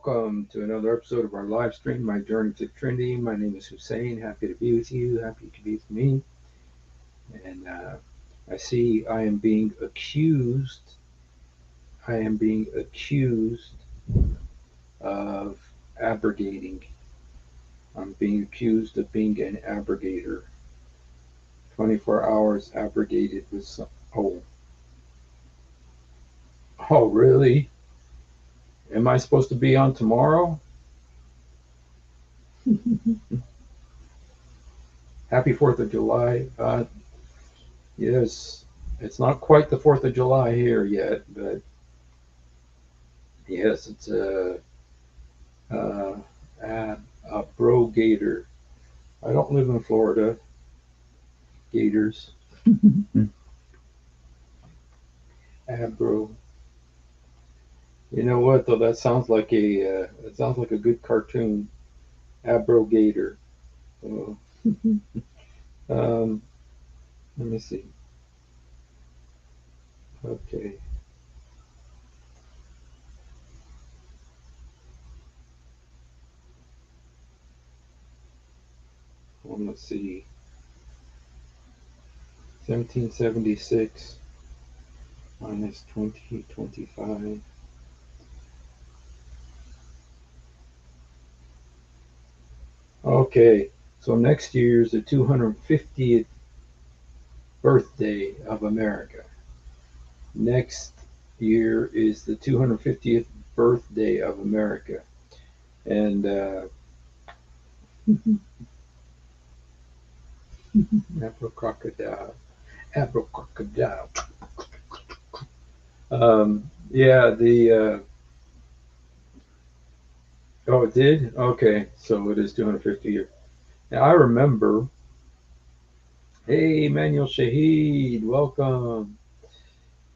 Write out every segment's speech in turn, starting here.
welcome to another episode of our live stream, My Journey to Trinity. My name is Hussein. Happy to be with you. Happy to be with me. And I see I am being accused. I am being accused of abrogating. I'm being accused of being an abrogator. 24 hours abrogated with some. Oh, oh, really? Am I supposed to be on tomorrow? Happy 4th of July. Yes, it's not quite the 4th of July here yet, but yes, it's uh, a bro gator. I don't live in Florida. Gators. Abro. You know what though? It sounds like a good cartoon. Abro gator. Oh, um, let me see. Okay. Well, let's see. 1776 minus 2025. Okay. So next year is the 250th birthday of America. Next year is the 250th birthday of America. And abracadabra, abracadabra. Yeah, oh, it did? Okay, so it is 250 years. Now, I remember, hey, Manuel Shahid, welcome.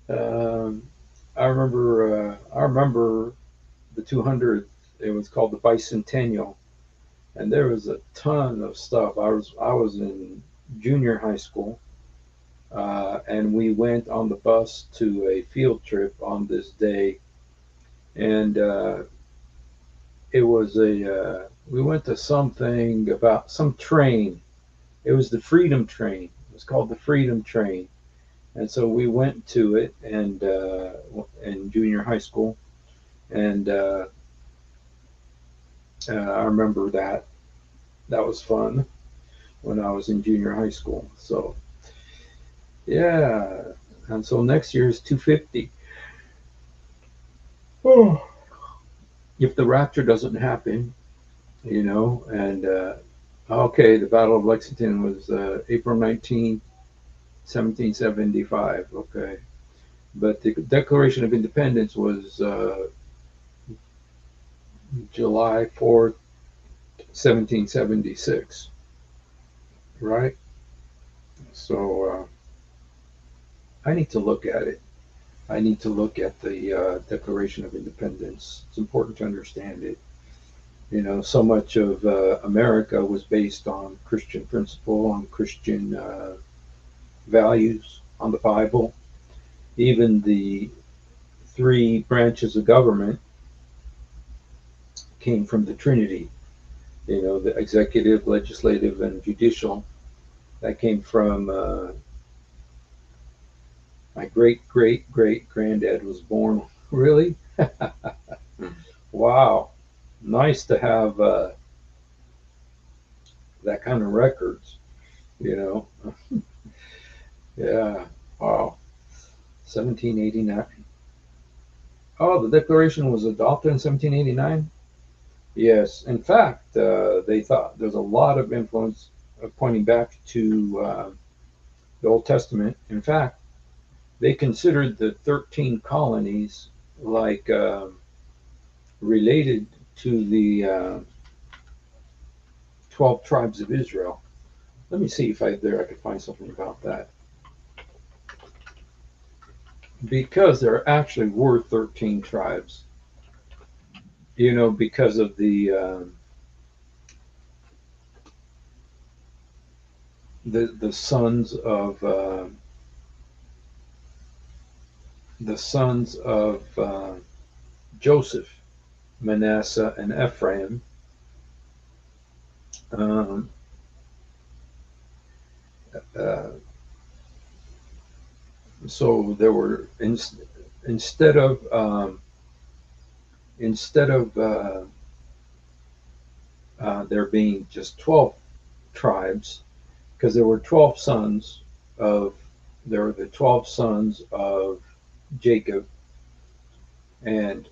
Um, I remember the 200th, it was called the bicentennial. And there was a ton of stuff. I was in junior high school, and we went on the bus to a field trip on this day, and it was a we went to something about some train. It was the Freedom Train. It was called the Freedom Train, and so we went to it and in junior high school, and I remember that was fun when I was in junior high school. So yeah, and so next year is 250. Oh. If the rapture doesn't happen, and okay, the Battle of Lexington was April 19th, 1775. Okay, but the Declaration of Independence was July 4th, 1776. Right. So I need to look at it. I need to look at the Declaration of Independence. It's important to understand it. So much of America was based on Christian principle, on Christian values, on the Bible. Even the three branches of government came from the Trinity. The executive, legislative, and judicial. That came from my great great great granddad was born. Really? Wow. Nice to have that kind of records. You know. Yeah. Wow. 1789. Oh, the Declaration was adopted in 1789? Yes. In fact, they thought there's a lot of influence pointing back to the Old Testament. In fact, they considered the 13 colonies like related to the 12 tribes of Israel. Let me see if I could find something about that. Because there actually were 13 tribes, because of the sons of Joseph. Manasseh, and Ephraim. Um, uh, so there were instead of instead of there being just 12 tribes, because there were 12 sons of there were the 12 sons of Jacob, and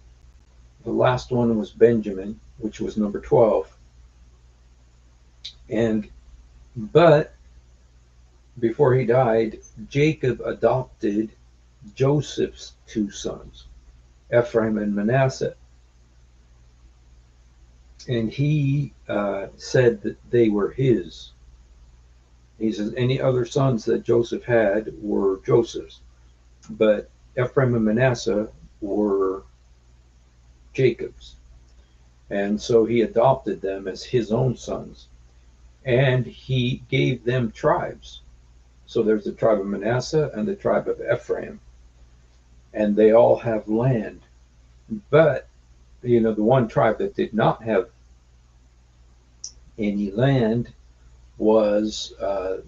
the last one was Benjamin, which was number 12. And but before he died, Jacob adopted Joseph's two sons, Ephraim and Manasseh. And he said that they were his. He says any other sons that Joseph had were Joseph's, but Ephraim and Manasseh were Jacob's. And so he adopted them as his own sons. And he gave them tribes. So there's the tribe of Manasseh and the tribe of Ephraim. And they all have land. But, the one tribe that did not have any land was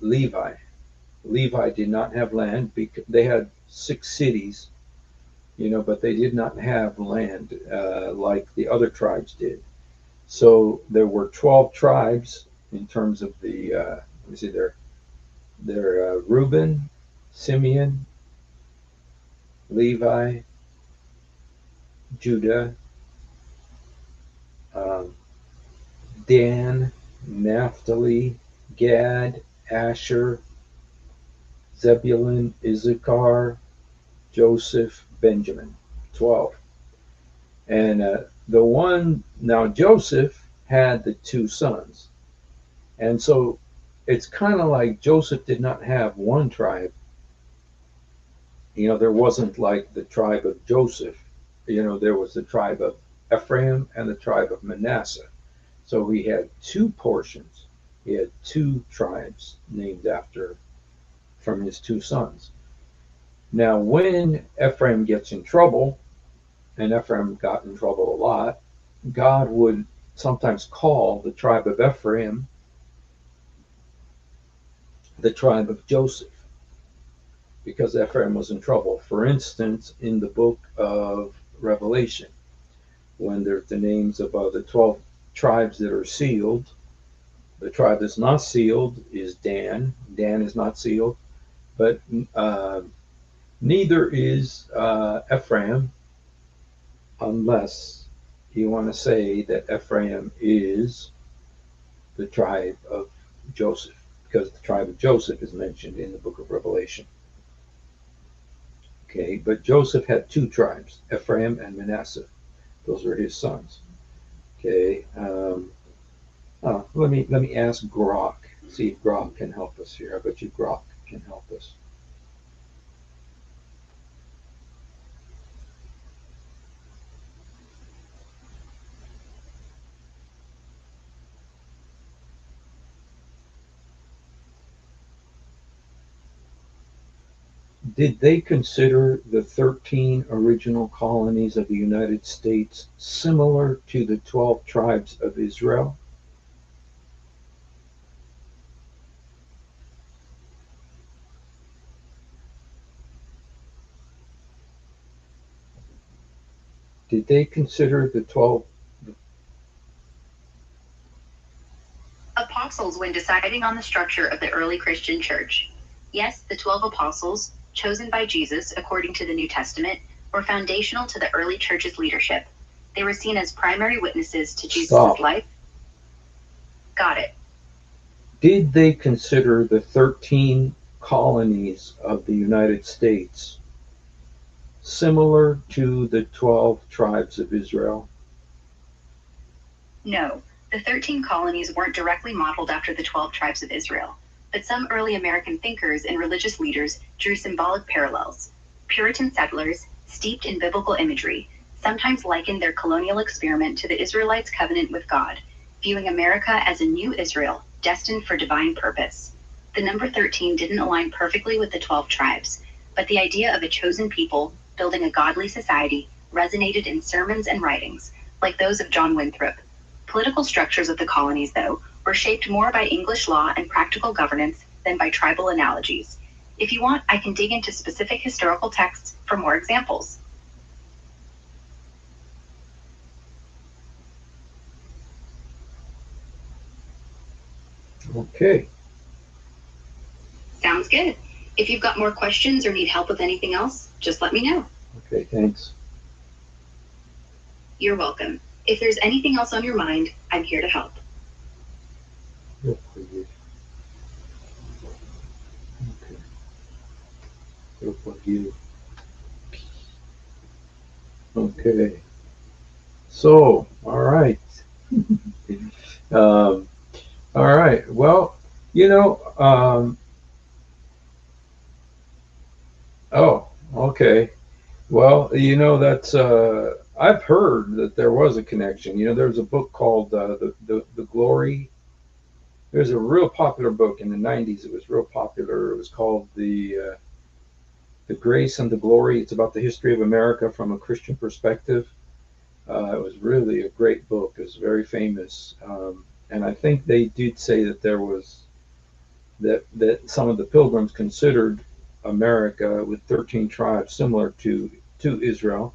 Levi. Levi did not have land because they had 6 cities, but they did not have land like the other tribes did. So there were 12 tribes in terms of the, let me see, they're Reuben, Simeon, Levi, Judah, Dan, Naphtali, Gad, Asher, Zebulun, Issachar, Joseph, Benjamin. 12. And now Joseph had the 2 sons. And so it's kind of like Joseph did not have one tribe. There wasn't like the tribe of Joseph. There was the tribe of Ephraim and the tribe of Manasseh. So he had 2 portions. He had 2 tribes named after from his 2 sons. Now, when Ephraim gets in trouble, and Ephraim got in trouble a lot, God would sometimes call the tribe of Ephraim the tribe of Joseph, because Ephraim was in trouble. For instance, in the book of Revelation, when there's the names of the 12 tribes that are sealed, the tribe that's not sealed is Dan. Dan is not sealed, but neither is Ephraim, unless you want to say that Ephraim is the tribe of Joseph, because the tribe of Joseph is mentioned in the book of Revelation. Okay, but Joseph had 2 tribes, Ephraim and Manasseh. Those were his sons. Okay, let me ask Grok, see if Grok can help us here. I bet you Grok can help us. Did they consider the 13 original colonies of the United States similar to the 12 tribes of Israel? Did they consider the 12 apostles when deciding on the structure of the early Christian church? Yes, the 12 apostles, chosen by Jesus according to the New Testament, were foundational to the early church's leadership. They were seen as primary witnesses to Jesus' life. Got it. Did they consider the 13 colonies of the United States similar to the 12 tribes of Israel? No, the 13 colonies weren't directly modeled after the 12 tribes of Israel, but some early American thinkers and religious leaders drew symbolic parallels. Puritan settlers, steeped in biblical imagery, sometimes likened their colonial experiment to the Israelites' covenant with God, viewing America as a new Israel, destined for divine purpose. The number 13 didn't align perfectly with the 12 tribes, but the idea of a chosen people building a godly society resonated in sermons and writings, like those of John Winthrop. Political structures of the colonies, though, were shaped more by English law and practical governance than by tribal analogies. If you want, I can dig into specific historical texts for more examples. Okay. Sounds good. If you've got more questions or need help with anything else, just let me know. Okay, thanks. You're welcome. If there's anything else on your mind, I'm here to help. Good for you. Okay. Good for you. Okay. So, all right. All right. Well, oh, okay. Well, that's I've heard that there was a connection. There's a book called the Glory. There's a real popular book in the '90s. It was real popular. It was called the Grace and the Glory. It's about the history of America from a Christian perspective. It was really a great book. It was very famous, and I think they did say that there was that some of the Pilgrims considered America with 13 tribes similar to Israel,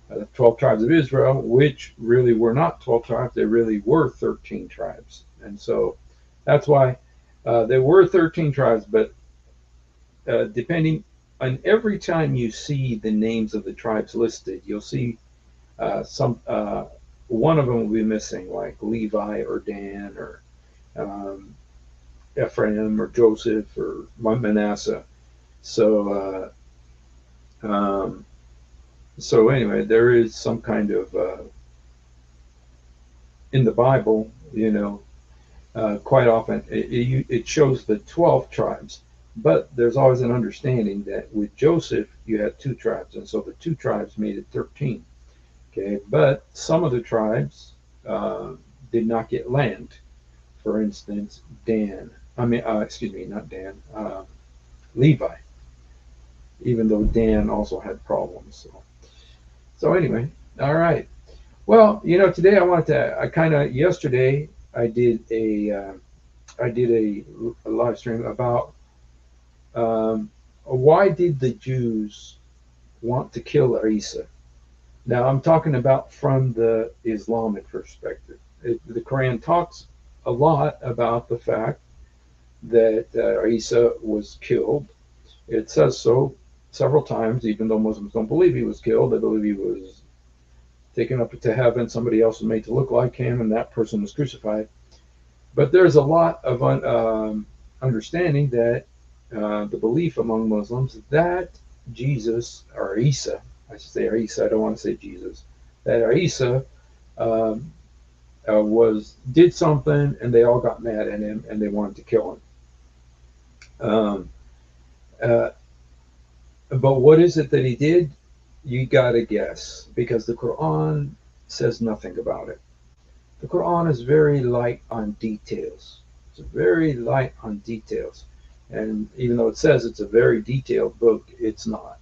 the 12 tribes of Israel, which really were not 12 tribes. They really were 13 tribes, and so that's why there were 13 tribes. But depending on every time you see the names of the tribes listed, you'll see some one of them will be missing, like Levi or Dan or um, Ephraim or Joseph or Manasseh. So so anyway, there is some kind of in the Bible, quite often it shows the 12 tribes, but there's always an understanding that with Joseph you had two tribes, and so the two tribes made it 13. Okay, but some of the tribes did not get land. For instance, excuse me, not Dan, Levi, even though Dan also had problems. So anyway, all right. Well, today yesterday I did a live stream about why did the Jews want to kill Isa? Now I'm talking about from the Islamic perspective. The Quran talks a lot about the fact that Isa was killed. It says so several times, even though Muslims don't believe he was killed. They believe he was taken up to heaven. Somebody else was made to look like him, and that person was crucified. But there's a lot of understanding that the belief among Muslims that Jesus, or Isa, I should say Isa, I don't want to say Jesus, that Isa did something, and they all got mad at him, and they wanted to kill him. Uh, but what is it that he did? You gotta guess, because the Quran says nothing about it. The Quran is very light on details. It's very light on details. And even though it says it's a very detailed book, it's not.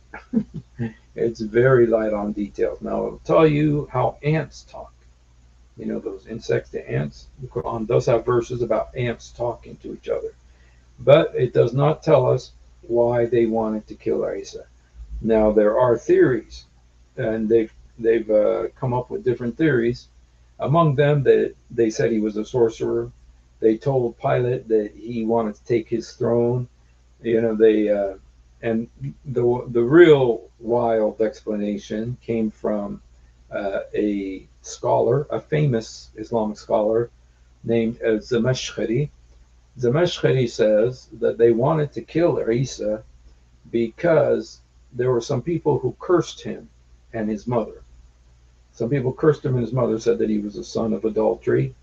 It's very light on details. Now, it'll tell you how ants talk. Those insects, the ants. The Quran does have verses about ants talking to each other. But it does not tell us why they wanted to kill Isa. Now, there are theories, and they've come up with different theories. Among them, that they said he was a sorcerer. They told Pilate that he wanted to take his throne. And the real wild explanation came from a scholar, a famous Islamic scholar named Zamashkhari. Zamashkhari says that they wanted to kill Isa because there were some people who cursed him and his mother. Some people cursed him and his mother, said that he was a son of adultery,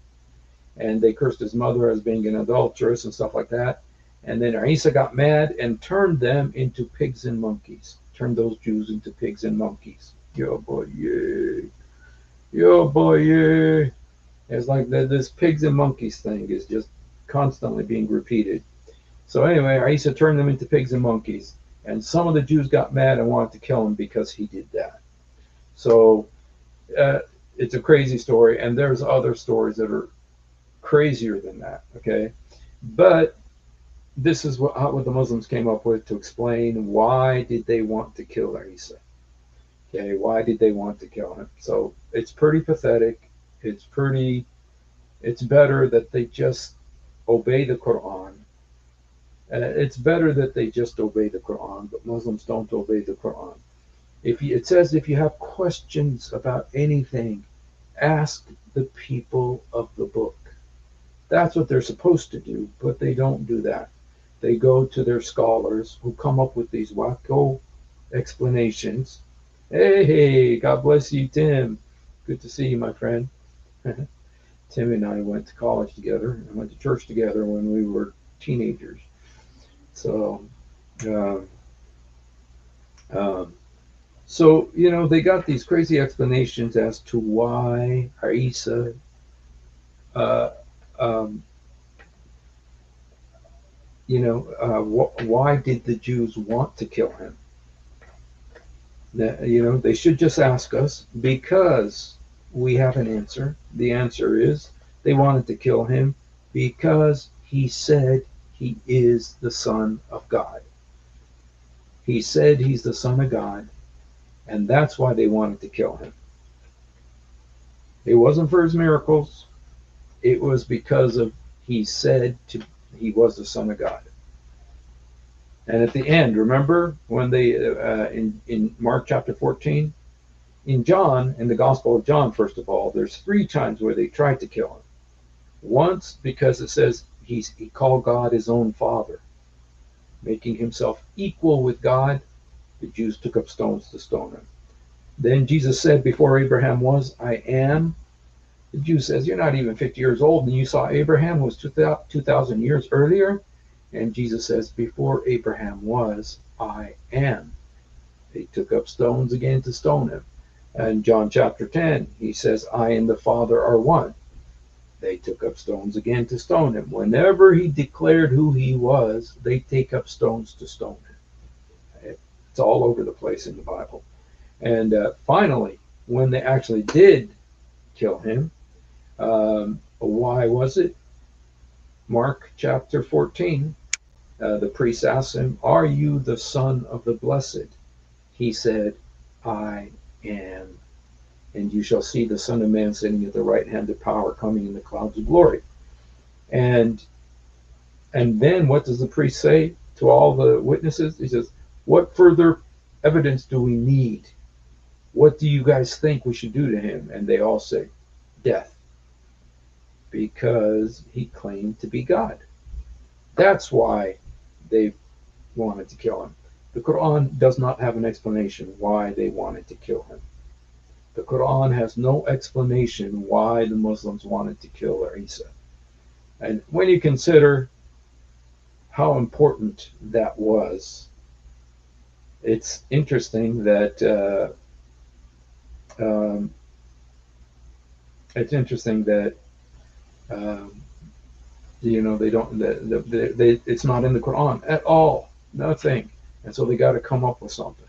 and they cursed his mother as being an adulteress and stuff like that. And then Isa got mad and turned them into pigs and monkeys. Turned those Jews into pigs and monkeys. Yo boy, yeah. Yo boy, yeah. It's like this pigs and monkeys thing is just constantly being repeated. So anyway, Isa turned them into pigs and monkeys. And some of the Jews got mad and wanted to kill him because he did that. So, it's a crazy story, and there's other stories that are crazier than that. Okay, but this is what the Muslims came up with to explain why did they want to kill Isa. Okay, why did they want to kill him? So it's pretty pathetic. It's better that they just obey the Quran. It's better that they just obey the Quran, but Muslims don't obey the Quran. It says if you have questions about anything, ask the people of the book. That's what they're supposed to do, but they don't do that. They go to their scholars who come up with these wacko explanations. Hey, God bless you, Tim. Good to see you, my friend. Tim and I went to college together and went to church together when we were teenagers. So, um, um, they got these crazy explanations as to why Isa, uh, um, why did the Jews want to kill him? They should just ask us because we have an answer. The answer is they wanted to kill him because he said he is the Son of God. He said he's the Son of God, and that's why they wanted to kill him. It wasn't for his miracles. It was because of he he was the Son of God. And at the end, remember when they in Mark chapter 14, in the Gospel of John, first of all, there's 3 times where they tried to kill him. Once because it says he called God his own Father, making himself equal with God. The Jews took up stones to stone him. Then Jesus said, before Abraham was, I am. The Jew says, you're not even 50 years old, and you saw Abraham was 2,000 years earlier. And Jesus says, before Abraham was, I am. They took up stones again to stone him. And John chapter 10, he says, I and the Father are one. They took up stones again to stone him. Whenever he declared who he was, they take up stones to stone him. It's all over the place in the Bible. And finally, when they actually did kill him, why was it? Mark chapter 14, the priest asked him, are you the Son of the Blessed? He said, I am. And you shall see the Son of Man sitting at the right hand of power, coming in the clouds of glory. And then what does the priest say to all the witnesses? He says, what further evidence do we need? What do you guys think we should do to him? And they all say, death. Because he claimed to be God. That's why they wanted to kill him. The Quran does not have an explanation why they wanted to kill him. The Quran has no explanation why the Muslims wanted to kill Isa. And when you consider how important that was, it's interesting that they don't it's not in the Quran at all, nothing, and so they got to come up with something,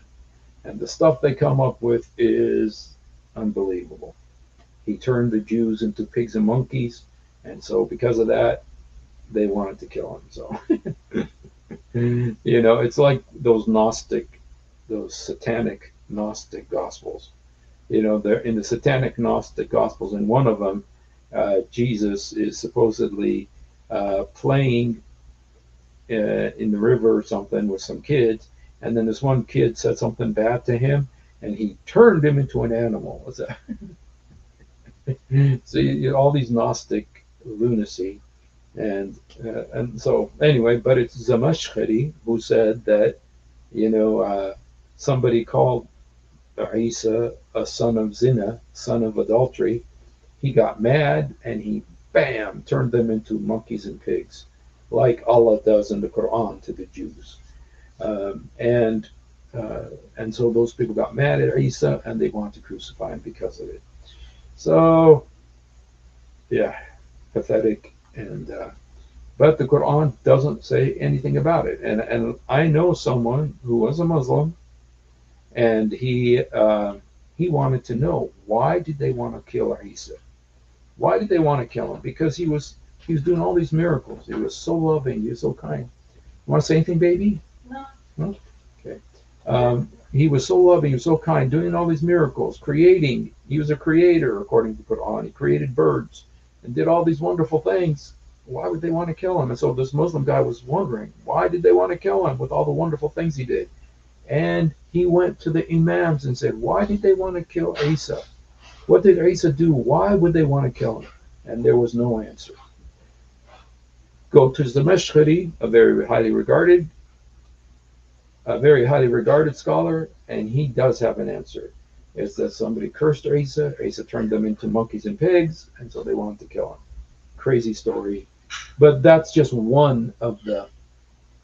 and the stuff they come up with is unbelievable. He turned the Jews into pigs and monkeys, and so because of that, they wanted to kill him. So it's like those satanic Gnostic Gospels. They're in the satanic Gnostic Gospels. In one of them, Jesus is supposedly playing in the river or something with some kids, and then this one kid said something bad to him, and he turned him into an animal. What's that? So all these Gnostic lunacy, and so anyway, but it's Zamashkhari who said that somebody called Isa a son of zina, son of adultery. He got mad and he bam turned them into monkeys and pigs, like Allah does in the Quran to the Jews. And so those people got mad at Isa and they wanted to crucify him because of it. So yeah, pathetic. And but the Quran doesn't say anything about it. And I know someone who was a Muslim, and he he wanted to know, why did they want to kill Isa? Why did they want to kill him? Because he was doing all these miracles. He was so loving. He was so kind. You want to say anything, baby? No. No? Okay. He was so loving. He was so kind, doing all these miracles, creating. He was a creator, according to the Quran. He created birds and did all these wonderful things. Why would they want to kill him? And so this Muslim guy was wondering, why did they want to kill him with all the wonderful things he did? And he went to the imams and said, why did they want to kill Isa? What did Isa do? Why would they want to kill him? And there was no answer. Go to Zamashkhari, a very highly regarded scholar, and he does have an answer. It's that somebody cursed Isa. Isa turned them into monkeys and pigs, and so they wanted to kill him. Crazy story. But that's just one of the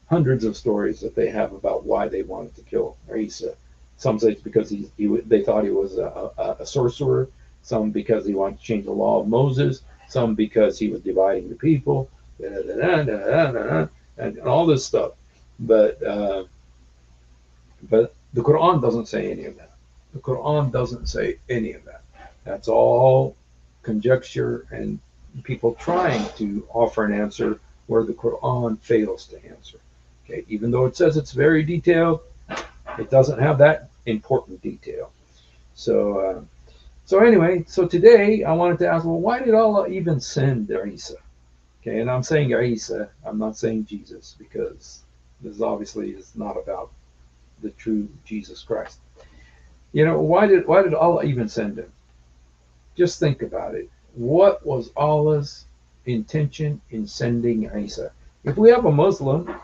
hundreds of stories that they have about why they wanted to kill Isa. Some say it's because they thought he was a sorcerer. Some because he wanted to change the law of Moses. Some because he was dividing the people. And all this stuff. But the Quran doesn't say any of that. The Quran doesn't say any of that. That's all conjecture and people trying to offer an answer where the Quran fails to answer. Okay, even though it says it's very detailed, it doesn't have that important detail. So anyway, so today I wanted to ask, well, why did Allah even send Isa? Okay, and I'm saying Isa, I'm not saying Jesus, because this obviously is not about the true Jesus Christ. Why did Allah even send him? Just think about it. What was Allah's intention in sending Isa? If we have a Muslim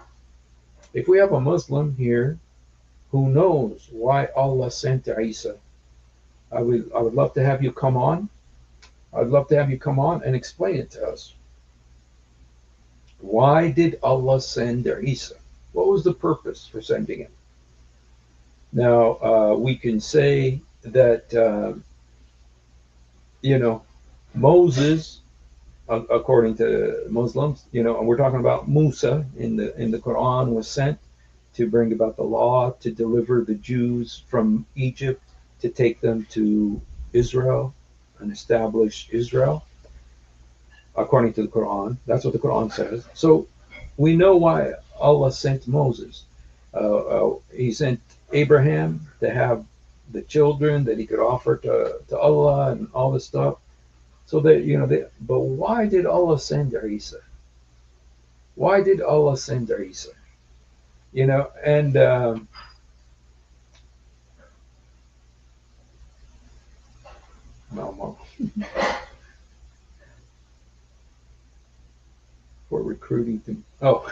here who knows why Allah sent Isa, I would love to have you come on. I'd love to have you come on and explain it to us. Why did Allah send Isa? What was the purpose for sending him? Now, we can say that, Moses, according to Muslims, and we're talking about Musa in the Quran, was sent to bring about the law, to deliver the Jews from Egypt, to take them to Israel and establish Israel, according to the Quran. That's what the Quran says. So we know why Allah sent Moses. He sent Abraham to have the children that he could offer to Allah and all this stuff. So that, but why did Allah send Isa? Why did Allah send Isa? And no, for recruiting them. Oh,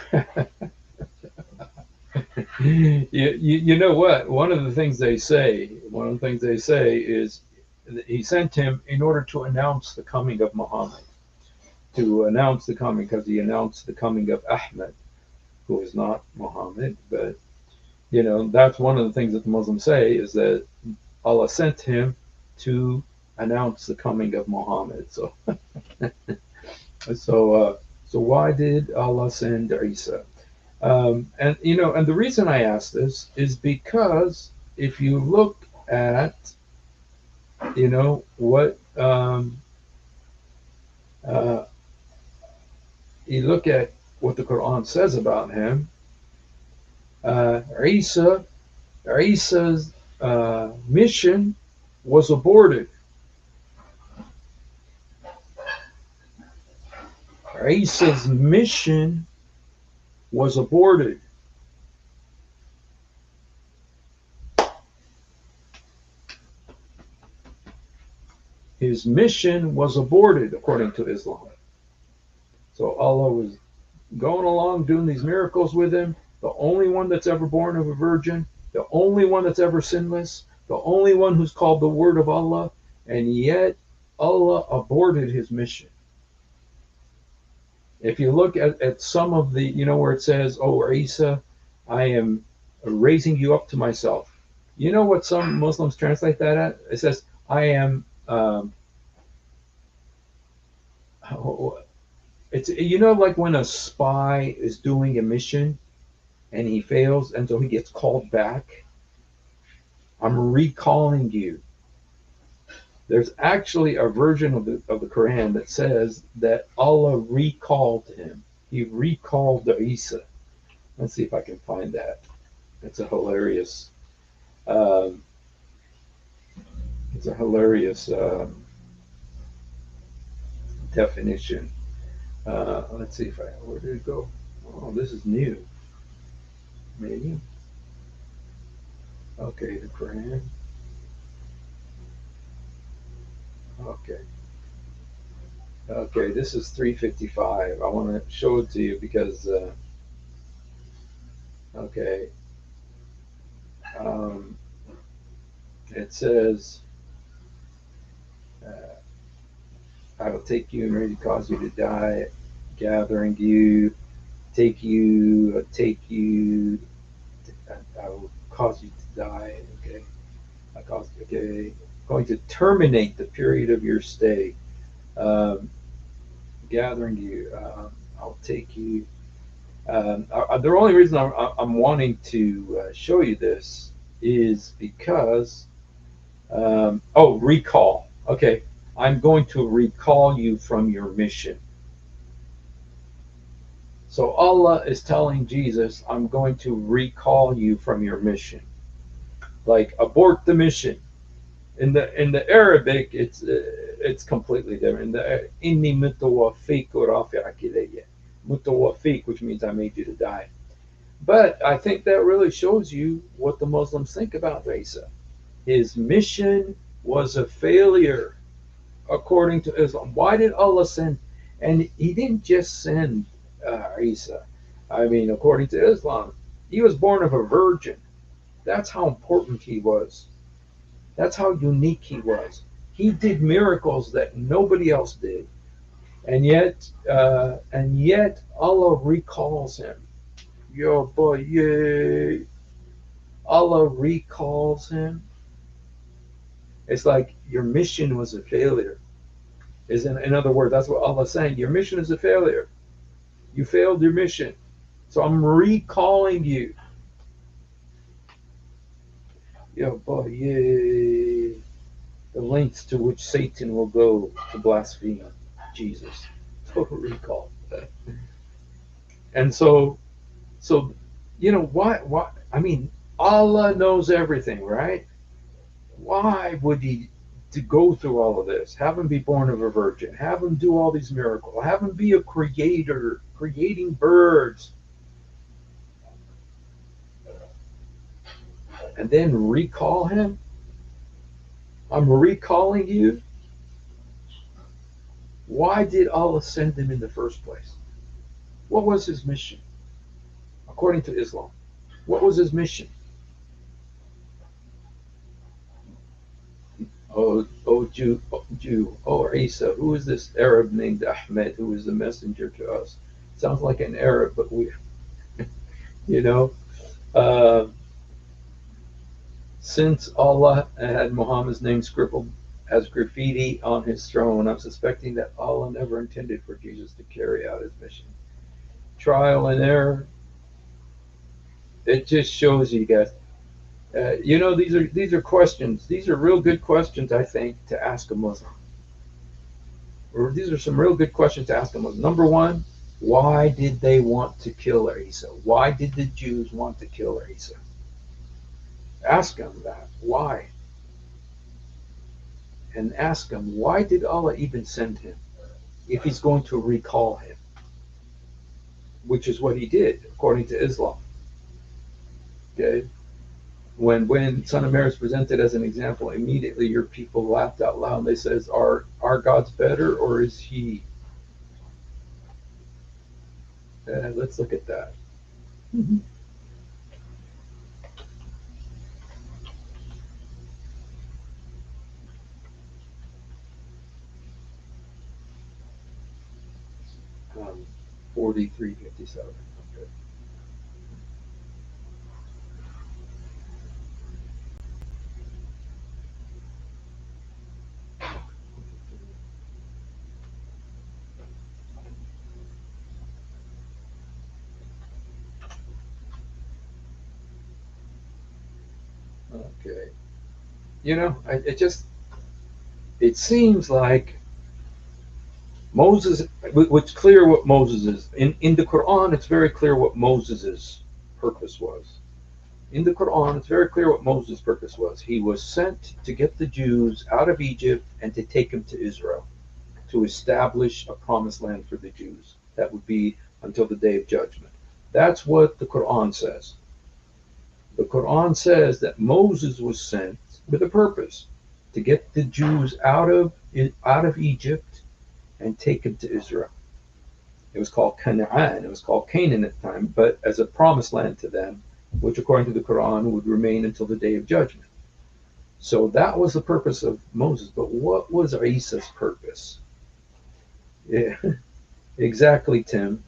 you know what? One of the things they say is that he sent him in order to announce the coming of Muhammad, because he announced the coming of Ahmed, who is not Muhammad. But that's one of the things that the Muslims say, is that Allah sent him to announce the coming of Muhammad. So so why did Allah send Isa? And the reason I ask this is because if you look at what you look at what the Quran says about him, Isa's mission was aborted. Isa's mission was aborted. His mission was aborted, according to Islam. So Allah was going along doing these miracles with him, the only one that's ever born of a virgin, the only one that's ever sinless, the only one who's called the Word of Allah, and yet Allah aborted his mission. If you look at some of the, where it says, "Oh, Isa, I am raising you up to myself." You know what some Muslims translate that at? It says, "I am." It's like when a spy is doing a mission and he fails, and so he gets called back. I'm recalling you. There's actually a version of the Quran that says that Allah recalled him. He recalled Isa. Let's see if I can find that. It's a hilarious. Um, it's a hilarious definition. Let's see if I. Where did it go? Oh, this is new. Maybe. Okay, the Quran. Okay. Okay, this is 355. I want to show it to you because, okay, um, it says, uh, I will take you and ready to cause you to die, gathering you, take you, I will cause you to die, okay, okay, going to terminate the period of your stay, um, gathering you, I'll take you. The only reason I'm wanting to show you this is because, oh, recall. Okay, I'm going to recall you from your mission. So Allah is telling Jesus, I'm going to recall you from your mission. Like abort the mission. In the Arabic, it's completely different. In the inni mutawaffiq rafi'ak ilayya. Mutawaffiq, which means I made you to die. But I think that really shows you what the Muslims think about Isa. His mission was a failure according to Islam. Why did Allah send? And He didn't just send Isa. I mean, according to Islam, he was born of a virgin. That's how important he was. That's how unique he was. He did miracles that nobody else did, and yet Allah recalls him. Yo boy, yay! Allah recalls him. It's like your mission was a failure. Is in other words, that's what Allah's saying. Your mission is a failure. You failed your mission. So I'm recalling you. Yo boy, yay. The lengths to which Satan will go to blaspheme Jesus. Total recall. And so why I mean Allah knows everything, right? Why would he to go through all of this? Have him be born of a virgin, have him do all these miracles, have him be a creator, creating birds, and then recall him? I'm recalling you. Why did Allah send him in the first place? What was his mission? According to Islam, what was his mission? Oh, Isa, who is this Arab named Ahmed who is the messenger to us? Sounds like an Arab, but you know, uh, since Allah had Muhammad's name scribbled as graffiti on his throne, I'm suspecting that Allah never intended for Jesus to carry out his mission. Trial and error. It just shows you guys. These are questions. These are real good questions, I think, to ask a Muslim. Or these are some real good questions to ask a Muslim. Number one, why did they want to kill Isa? Why did the Jews want to kill Isa? Ask them that. Why? And ask them, why did Allah even send him if he's going to recall him? Which is what he did, according to Islam. Okay? When Son of Mary is presented as an example, immediately your people laughed out loud. They says, "Are God's better, or is He?" Let's look at that. Mm-hmm. Um, 4357. Okay. Okay. It just it seems like Moses, what's clear what Moses is. In the Quran, it's very clear what Moses' purpose was. In the Quran, it's very clear what Moses' purpose was. He was sent to get the Jews out of Egypt and to take them to Israel, to establish a promised land for the Jews. That would be until the day of judgment. That's what the Quran says. The Quran says that Moses was sent with a purpose to get the Jews out of Egypt and take them to Israel. It was called Canaan. It was called Canaan at the time, but as a promised land to them, which according to the Quran would remain until the day of judgment. So that was the purpose of Moses. But what was Isa's purpose? Yeah, exactly, Tim.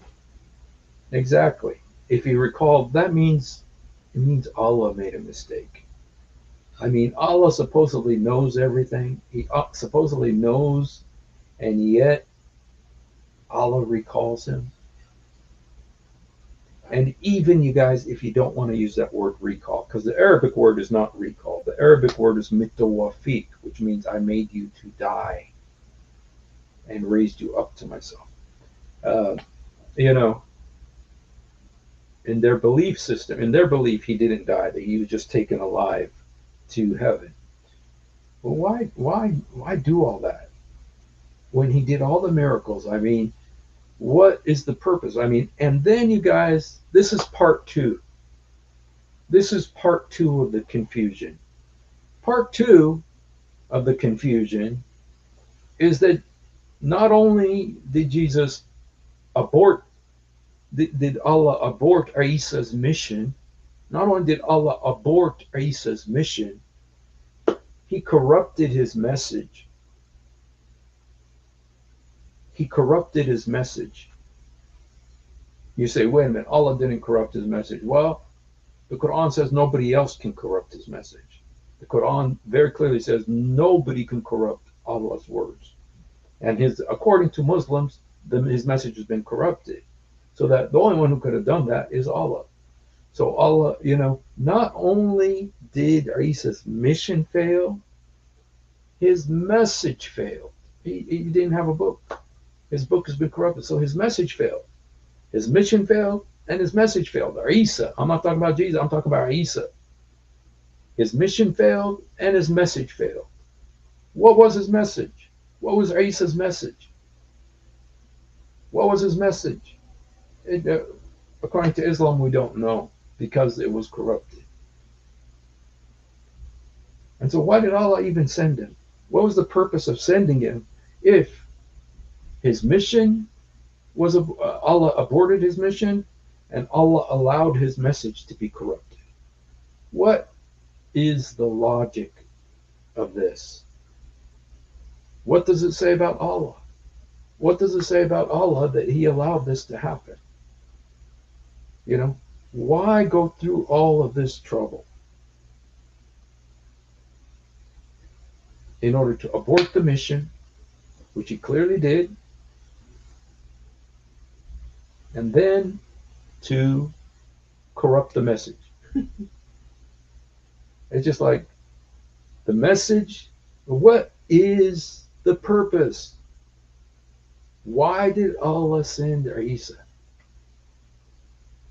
Exactly. If you recall, it means Allah made a mistake. I mean, Allah supposedly knows everything. He supposedly knows, and yet Allah recalls him. And even you guys, if you don't want to use that word recall, because the Arabic word is not recall. The Arabic word is mitawafik, which means I made you to die and raised you up to myself. Uh, you know, in their belief system, in their belief, he didn't die; that he was just taken alive to heaven. Well, why do all that when he did all the miracles? I mean, what is the purpose? I mean, and then you guys, this is part two. This is part two of the confusion. Part two of the confusion is that not only did Jesus abort, did Allah abort Isa's mission, not only did Allah abort Isa's mission, he corrupted his message. He corrupted his message. You say, wait a minute, Allah didn't corrupt his message. Well, the Quran says nobody else can corrupt his message. The Quran very clearly says nobody can corrupt Allah's words. And according to Muslims, his message has been corrupted. So that the only one who could have done that is Allah. So Allah, not only did Isa's mission fail, his message failed. He didn't have a book. His book has been corrupted, so his message failed. His mission failed, and his message failed. Isa, I'm not talking about Jesus, I'm talking about Isa. His mission failed, and his message failed. What was his message? What was Isa's message? What was his message? According to Islam, we don't know, because it was corrupted. And so why did Allah even send him? What was the purpose of sending him if his mission was Allah aborted his mission and Allah allowed his message to be corrupted? What is the logic of this? What does it say about Allah? What does it say about Allah that he allowed this to happen? Why go through all of this trouble in order to abort the mission, which he clearly did, and then to corrupt the message? It's just like the message. What is the purpose? Why did Allah send Isa?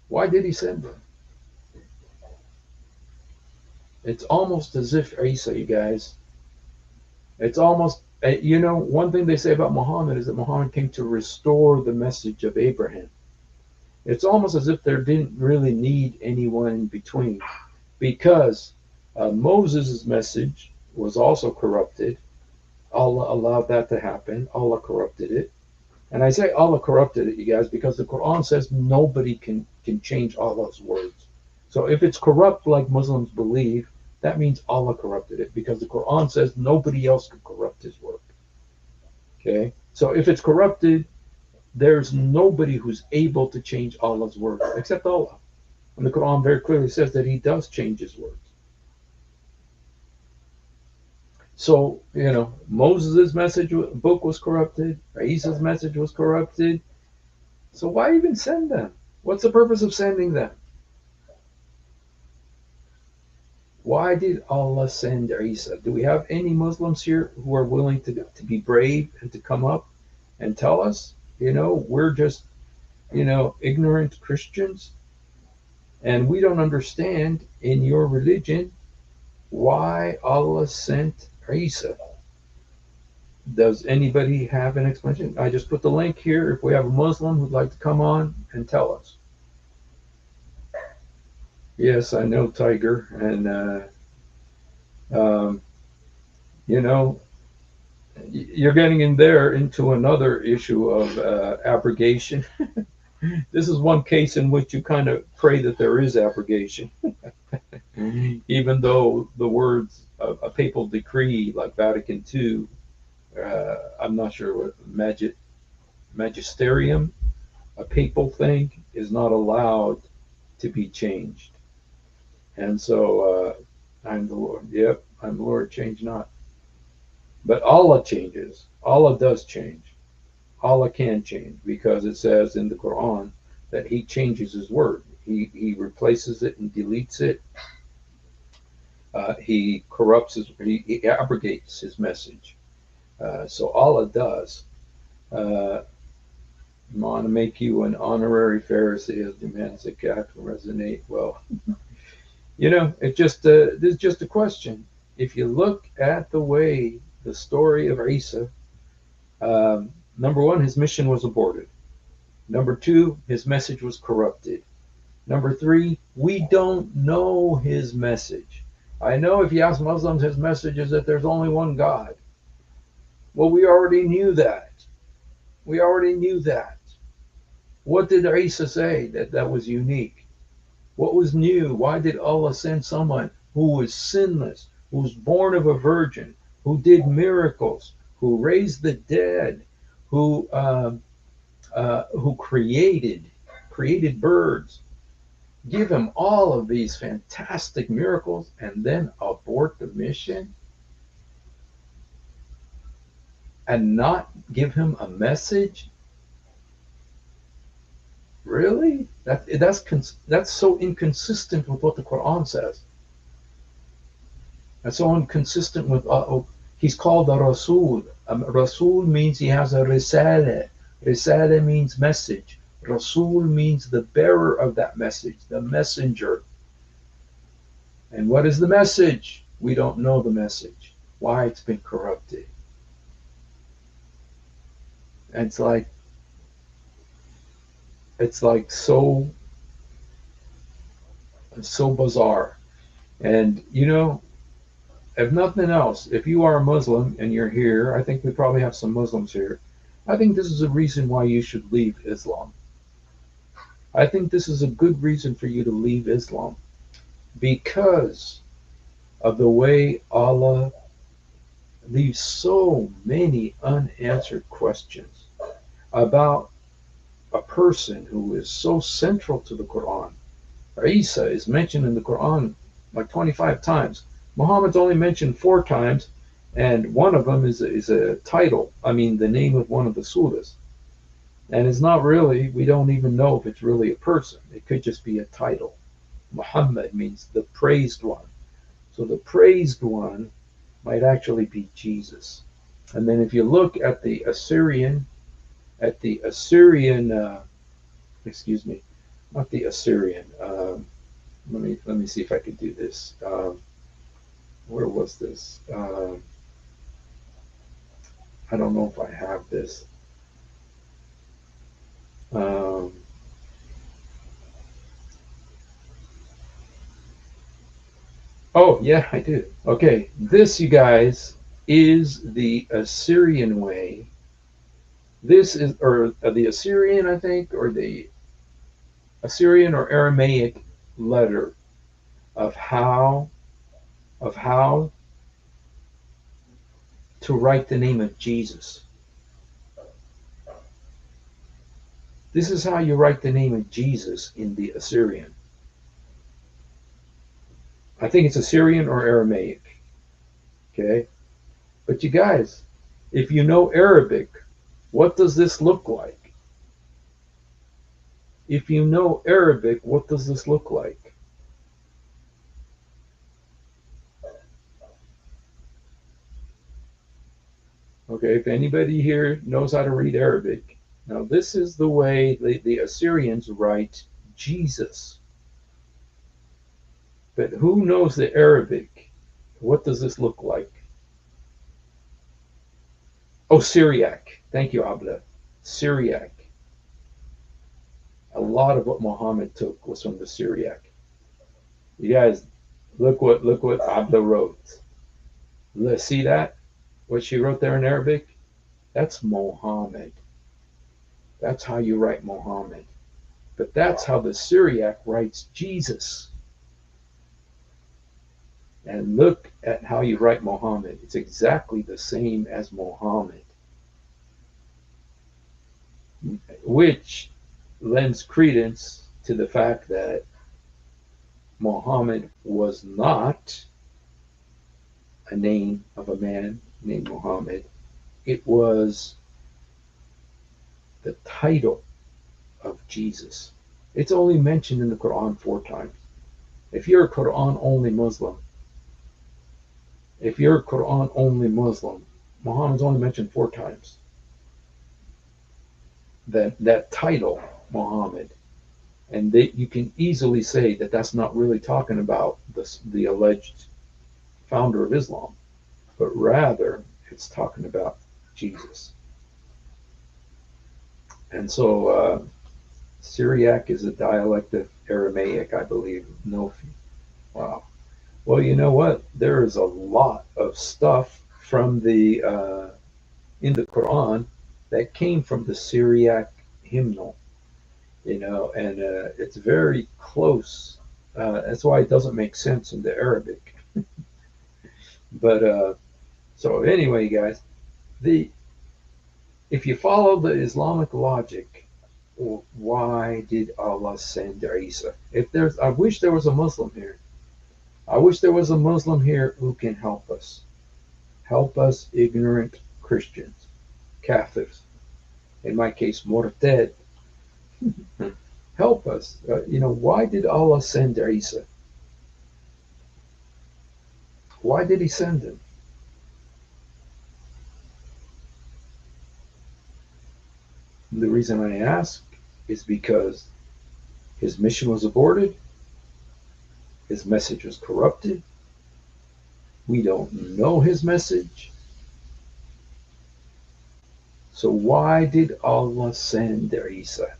Why did he send him? It's almost as if Isa, you guys, it's almost, one thing they say about Muhammad is that Muhammad came to restore the message of Abraham. It's almost as if there didn't really need anyone in between, because Moses' message was also corrupted. Allah allowed that to happen. Allah corrupted it. And I say Allah corrupted it, you guys, because the Quran says nobody can change Allah's words. So if it's corrupt like Muslims believe, that means Allah corrupted it, because the Quran says nobody else can corrupt his work. Okay? So if it's corrupted, there's nobody who's able to change Allah's words except Allah. And the Quran very clearly says that he does change his words. So, Moses' book was corrupted. Isa's message was corrupted. So why even send them? What's the purpose of sending them? Why did Allah send Isa? Do we have any Muslims here who are willing to be brave and to come up and tell us? We're just, ignorant Christians, and we don't understand in your religion why Allah sent Isa. Does anybody have an explanation? I just put the link here if we have a Muslim who'd like to come on and tell us. Yes, I know, Tiger. And, you're getting in there into another issue of abrogation. This is one case in which you kind of pray that there is abrogation, even though the words a papal decree like Vatican II, I'm not sure what magisterium, a papal thing, is not allowed to be changed. And so I'm the Lord. Yep, I'm the Lord, change not. But Allah changes. Allah does change. Allah can change because it says in the Quran that He changes His word. He replaces it and deletes it. He corrupts He abrogates His message. So Allah does. I want to make you an honorary Pharisee as demands zakat will resonate. Well, it's just this is just a question. If you look at the way the story of Isa, number one, his mission was aborted. Number two, his message was corrupted. Number three, we don't know his message. I know if you ask Muslims, his message is that there's only one God. Well, we already knew that. We already knew that. What did Isa say that was unique? What was new? Why did Allah send someone who was sinless, who was born of a virgin, who did miracles, who raised the dead, who created birds? Give him all of these fantastic miracles and then abort the mission and not give him a message? Really? That's so inconsistent with what the Quran says. That's so inconsistent with he's called a Rasul. Rasul means he has a Risale. Risale means message. Rasul means the bearer of that message, the messenger. And what is the message? We don't know the message. Why? It's been corrupted. And it's like so bizarre. And if nothing else, if you are a Muslim and you're here, I think we probably have some Muslims here. I think this is a reason why you should leave Islam. I think this is a good reason for you to leave Islam because of the way Allah leaves so many unanswered questions about a person who is so central to the Quran. Isa is mentioned in the Quran like 25 times. Muhammad's only mentioned 4 times, and one of them is a title. I mean, the name of one of the surahs. And it's not really, we don't even know if it's really a person. It could just be a title. Muhammad means the praised one. So the praised one might actually be Jesus. And then if you look at the Assyrian, excuse me, not the Assyrian. Let me see if I can do this. Where was this? I don't know if I have this. Oh, yeah, I do. Okay, this, you guys, is the Assyrian way. This is, or the Assyrian, I think, or the Assyrian or Aramaic letter of how to write the name of Jesus. This is how you write the name of Jesus in the Assyrian. I think it's Assyrian or Aramaic. Okay? But you guys, if you know Arabic, what does this look like? If you know Arabic, what does this look like? Okay, if anybody here knows how to read Arabic, now this is the way the Assyrians write Jesus. But who knows the Arabic? What does this look like? Oh, Syriac. Thank you, Abla. Syriac. A lot of what Muhammad took was from the Syriac. You guys, look what Abla wrote. Let's see that? What she wrote there in Arabic? That's Muhammad. That's how you write Muhammad. But that's how the Syriac writes Jesus. And look at how you write Muhammad. It's exactly the same as Muhammad, which lends credence to the fact that Muhammad was not a name of a man named Muhammad. It was the title of Jesus. It's only mentioned in the Quran 4 times. If you're a Quran only Muslim, Muhammad's only mentioned 4 times. That title, Muhammad, and you can easily say that that's not really talking about the alleged founder of Islam, but rather it's talking about Jesus. And so Syriac is a dialect of Aramaic, I believe. No, wow. Well, you know what? There is a lot of stuff from the in the Quran that came from the Syriac hymnal, and it's very close. That's why it doesn't make sense in the Arabic. But so anyway, guys, the if you follow the Islamic logic, why did Allah send Isa? I wish there was a Muslim here. I wish there was a Muslim here who can help us. Help us, ignorant Christians, Kafirs. In my case, Murtad. Help us. Why did Allah send Isa? Why did He send him? The reason I ask is because his mission was aborted, his message was corrupted, we don't know his message. So why did Allah send Isa?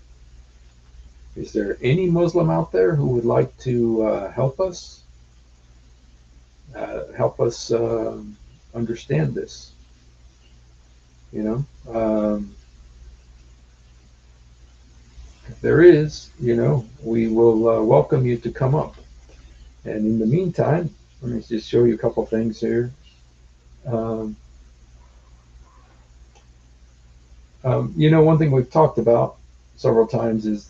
Is there any Muslim out there who would like to help us? Help us understand this. If there is, we will welcome you to come up. And in the meantime, let me just show you a couple things here. One thing we've talked about several times is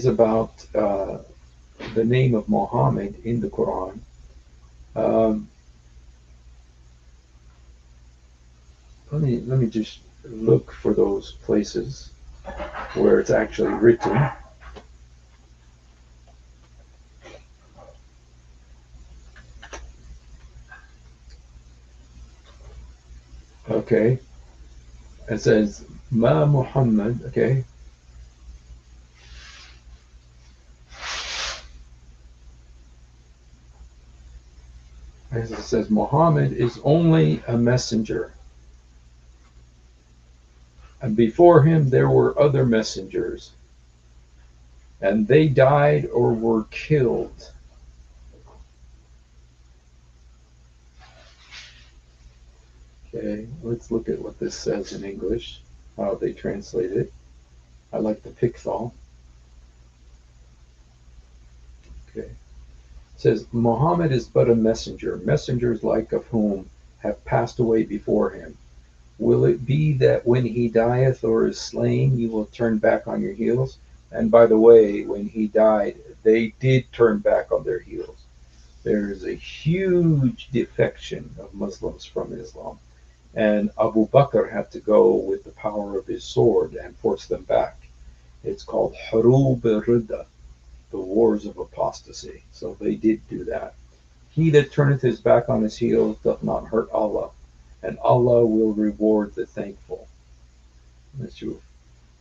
about the name of Muhammad in the Quran. Let me just look for those places where it's actually written. Okay. It says Ma Muhammad, okay. As it says, Muhammad is only a messenger. And before him there were other messengers, and they died or were killed. Okay, let's look at what this says in English, how they translate it. I like the Pickthall. Okay. It says, Muhammad is but a messenger, messengers like of whom have passed away before him. Will it be that when he dieth or is slain, you will turn back on your heels? And by the way, when he died, they did turn back on their heels. There is a huge defection of Muslims from Islam. And Abu Bakr had to go with the power of his sword and force them back. It's called Hurub al-Ridda, the wars of apostasy. So they did do that. He that turneth his back on his heels doth not hurt Allah, and Allah will reward the thankful. نشوف.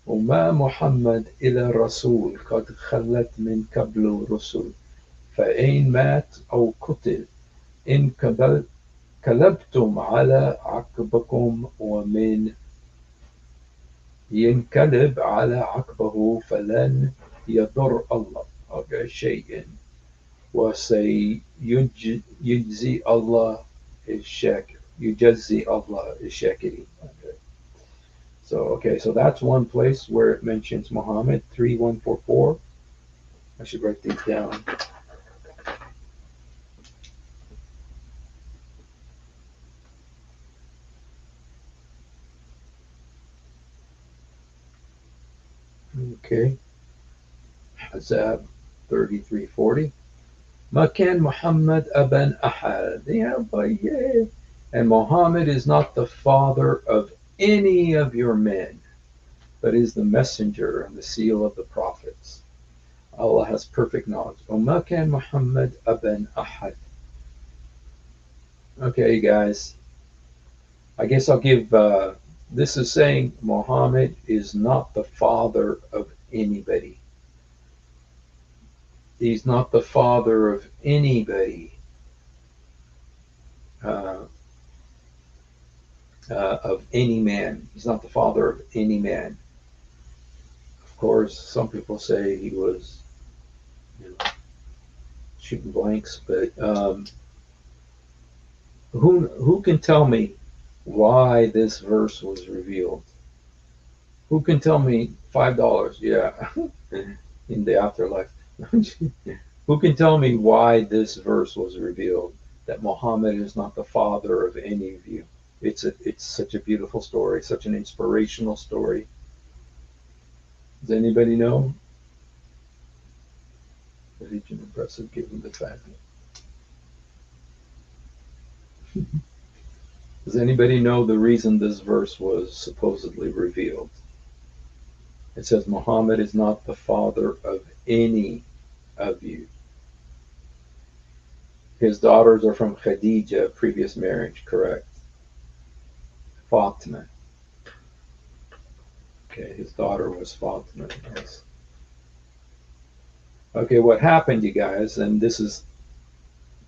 وما محمد إلا رسول قد خلت من قبل رسل فإن مات أو قتل إن كلبتم على عقبكم ومن ينقلب على عقبه فلن يضر الله شيئا وسيجزي الله الشاكر يجزي الله الشاكرين. So that's one place where it mentions Muhammad 3144. I should write these down. Okay. Ahzab 3340. Makan Muhammad aban Ahad. Yeah, but yeah. And Muhammad is not the father of any of your men, but is the messenger and the seal of the prophets. Allah has perfect knowledge. Makan Muhammad aban Ahad. Okay, guys. I guess I'll give. This is saying Muhammad is not the father of anybody. He's not the father of anybody. Of any man. He's not the father of any man. Of course, some people say he was, shooting blanks, but who can tell me why this verse was revealed? Who can tell me $5? Yeah, in the afterlife. Who can tell me why this verse was revealed? That Muhammad is not the father of any of you. It's such a beautiful story, such an inspirational story. Does anybody know? Religion impressive, given the fact. Does anybody know the reason this verse was supposedly revealed? It says Muhammad is not the father of any of you. His daughters are from Khadija, previous marriage, correct? Fatima. Okay, his daughter was Fatima. Yes. Okay, what happened, you guys, and this is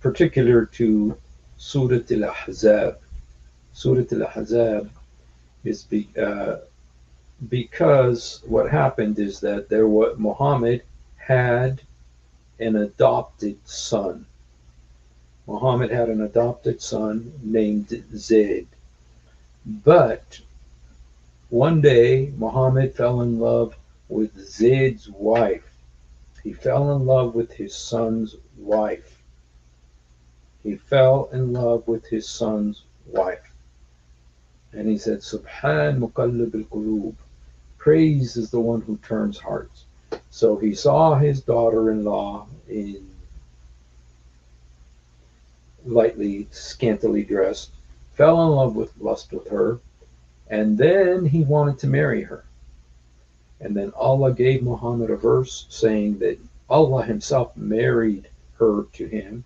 particular to Surah Al-Ahzab. Surah Al-Ahzab is because what happened is that Muhammad had an adopted son. Muhammad had an adopted son named Zayd. But one day, Muhammad fell in love with Zayd's wife. He fell in love with his son's wife. He fell in love with his son's wife. And he said, Subhan Muqallib al-Qulub. Praise is the one who turns hearts. So he saw his daughter-in-law in lightly, scantily dressed, fell in love with lust with her, and then he wanted to marry her. And then Allah gave Muhammad a verse saying that Allah himself married her to him.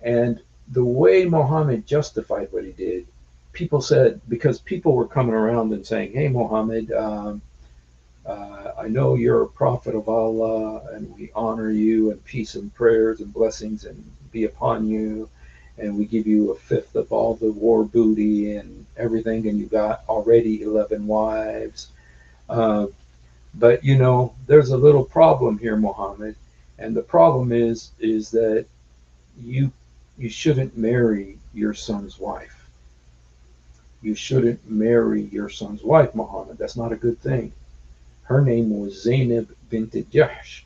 And the way Muhammad justified what he did, people said, because people were coming around and saying, hey, Muhammad, I know you're a prophet of Allah, and we honor you, and peace and prayers and blessings and be upon you. And we give you a fifth of all the war booty and everything, and you got already 11 wives. But there's a little problem here, Muhammad, and the problem is that you shouldn't marry your son's wife. You shouldn't marry your son's wife, Muhammad. That's not a good thing. Her name was Zainab bint Jahsh,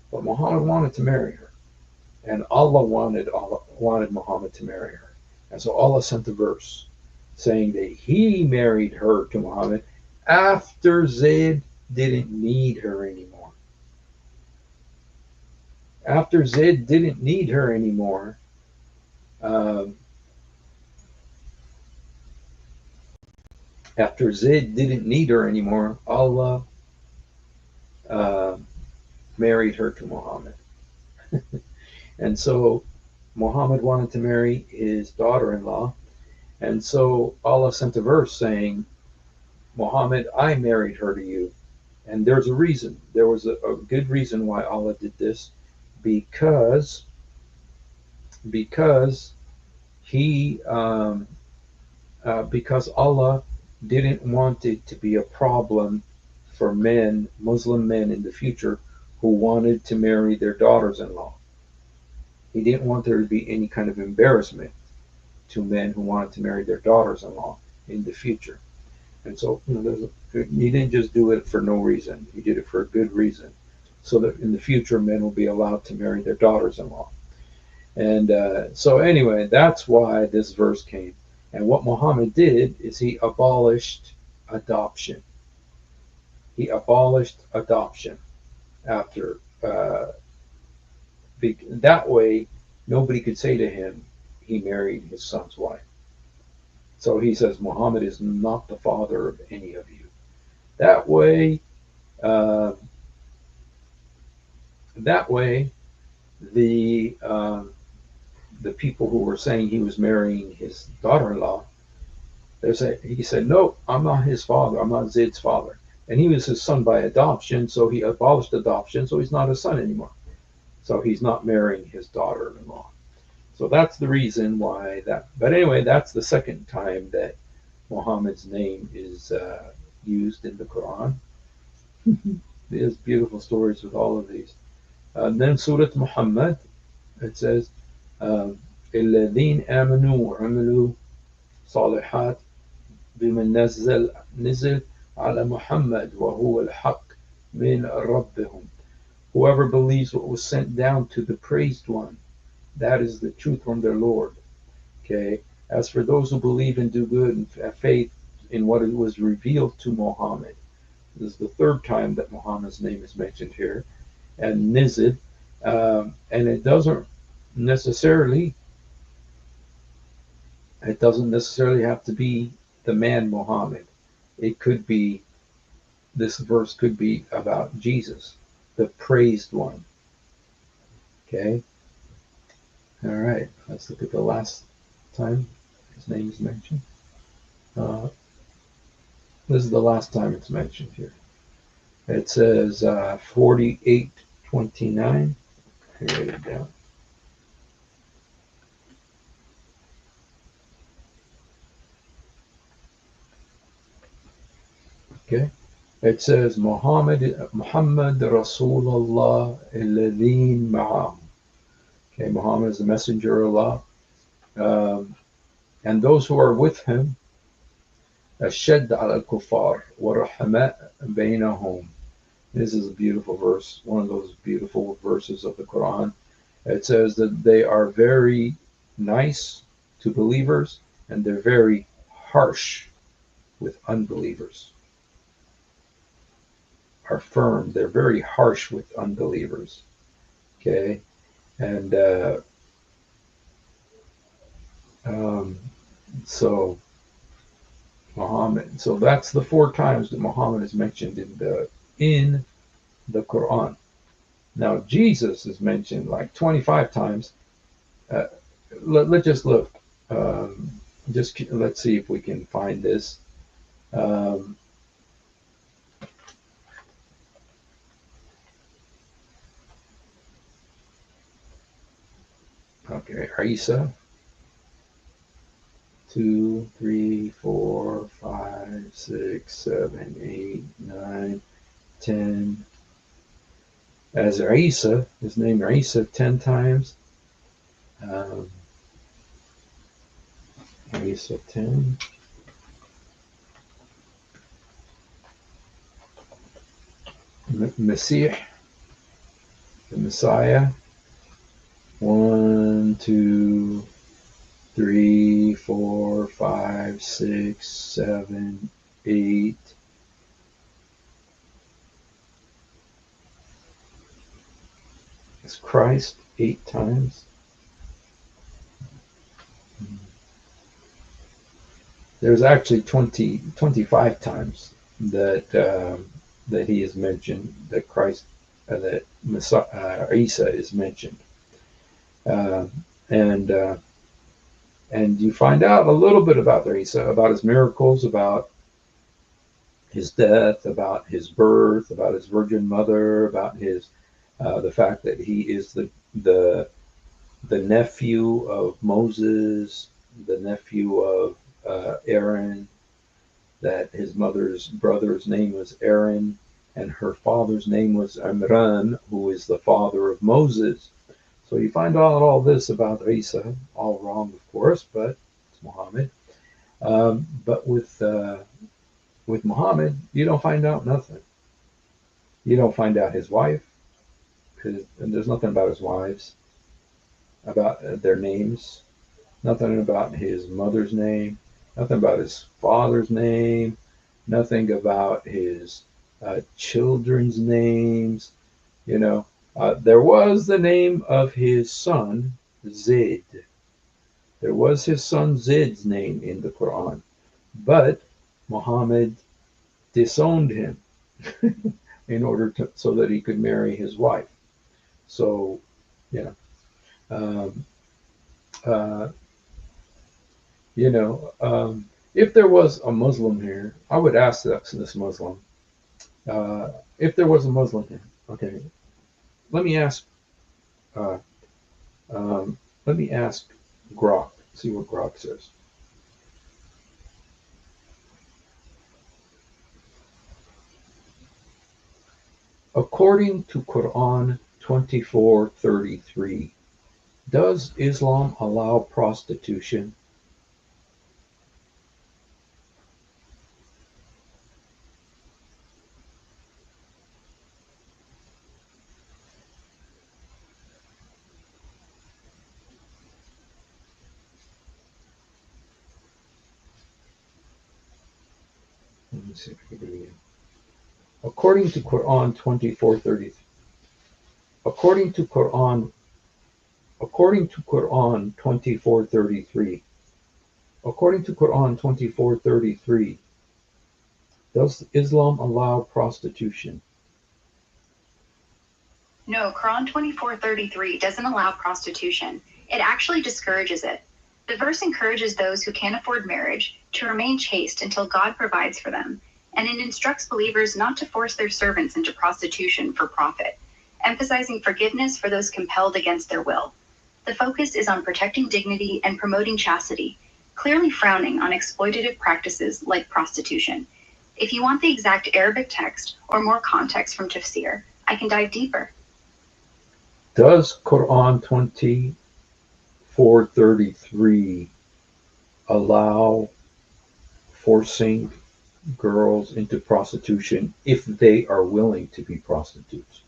but Muhammad wanted to marry her. And Allah wanted Muhammad to marry her. And so Allah sent a verse saying that he married her to Muhammad after Zayd didn't need her anymore. After Zayd didn't need her anymore, Allah married her to Muhammad. And so Muhammad wanted to marry his daughter-in-law, and so Allah sent a verse saying, Muhammad, I married her to you. And there's a reason. There was a good reason why Allah did this, because because he because Allah didn't want it to be a problem for men, Muslim men in the future, who wanted to marry their daughters-in-law. He didn't want there to be any kind of embarrassment to men who wanted to marry their daughters-in-law in the future. And so, he didn't just do it for no reason. He did it for a good reason, so that in the future men will be allowed to marry their daughters-in-law. And so, anyway, that's why this verse came. And what Muhammad did is he abolished adoption. He abolished adoption after that way nobody could say to him he married his son's wife. So he says Muhammad is not the father of any of you. That way, uh, that way, the the people who were saying he was marrying his daughter-in-law, he said, no, I'm not his father. I'm not Zayd's father. And he was his son by adoption, so he abolished adoption, so he's not his son anymore. So he's not marrying his daughter-in-law. So that's the reason why that. But anyway, that's the second time that Muhammad's name is used in the Quran. There's beautiful stories with all of these. Then Surah Muhammad, it says, الذين آمنوا وعملوا صالحات بمن نزل على محمد وهو الحق من ربهم. Whoever believes what was sent down to the praised one, that is the truth from their Lord. Okay. As for those who believe and do good and have faith in what it was revealed to Muhammad, this is the third time that Muhammad's name is mentioned here, and Nizid, and it doesn't necessarily have to be the man Muhammad. It could be, this verse could be about Jesus, the praised one. Okay. All right. Let's look at the last time his name is mentioned. This is the last time it's mentioned here. It says 48:29. Write it down. Okay. It says Muhammad Rasulullah alladheen ma'am. Okay, Muhammad is the messenger of Allah. And those who are with him, أشد على الكفار ورحماء بينهم. This is a beautiful verse, one of those beautiful verses of the Quran. It says that they are very nice to believers and they're very harsh with unbelievers. Are firm, they're very harsh with unbelievers. Okay, and so Muhammad. So that's the 4 times that Muhammad is mentioned in the Quran. Now Jesus is mentioned like 25 times. Let's just look. Let's see if we can find this. Okay, Isa. 2, 3, 4, 5, 6, 7, 8, 9, 10. As Isa, his name Isa 10 times. Isa 10. Messiah, the Messiah. 1, 2, 3, 4, 5, 6, 7, 8. It's Christ 8 times. There's actually 25 times that he is mentioned, that Christ, that Messiah, Isa is mentioned. and uh, and you find out a little bit about Isa, about his miracles, about his death, about his birth, about his virgin mother, about his the fact that he is the the nephew of Moses, the nephew of Aaron, that his mother's brother's name was Aaron, and her father's name was Imran, who is the father of Moses. So you find out all this about Isa, all wrong, of course, but it's Muhammad. But with Muhammad, you don't find out nothing. You don't find out his wife, because there's nothing about his wives, about their names, nothing about his mother's name, nothing about his father's name, nothing about his children's names. You know, there was the name of his son, Zaid. There was his son Zaid's name in the Quran, but Muhammad disowned him in order to so that he could marry his wife. So, yeah, um, uh, you know, if there was a Muslim here, I would ask this Muslim, if there was a Muslim here. Okay, let me ask, uh, um, let me ask Grok. See what Grok says. According to Quran 24:33, does Islam allow prostitution? Let me see if I can read it. According to Quran 24:33, according to Quran, according to Quran 24:33, according to Quran 24:33, does Islam allow prostitution? No, Quran 24:33 doesn't allow prostitution. It actually discourages it. The verse encourages those who can't afford marriage to remain chaste until God provides for them, and it instructs believers not to force their servants into prostitution for profit, emphasizing forgiveness for those compelled against their will. The focus is on protecting dignity and promoting chastity, clearly frowning on exploitative practices like prostitution. If you want the exact Arabic text or more context from Tafsir, I can dive deeper. Does Quran 24:33 allow forcing girls into prostitution if they are willing to be prostitutes?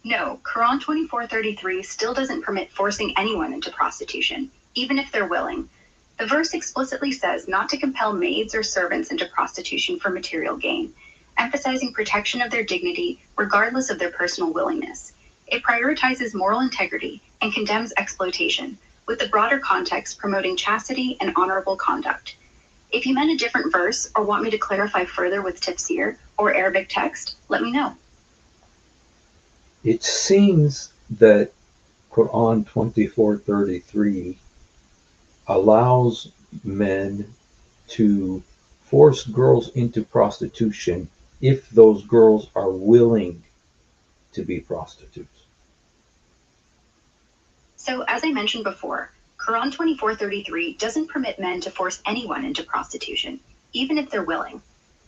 No, Quran 24:33 still doesn't permit forcing anyone into prostitution, even if they're willing. The verse explicitly says not to compel maids or servants into prostitution for material gain, emphasizing protection of their dignity regardless of their personal willingness. It prioritizes moral integrity and condemns exploitation, with the broader context promoting chastity and honorable conduct. If you meant a different verse or want me to clarify further with tafsir or Arabic text, let me know. It seems that Quran 24:33 allows men to force girls into prostitution if those girls are willing to be prostitutes. So, as I mentioned before, Quran 24:33 doesn't permit men to force anyone into prostitution, even if they're willing.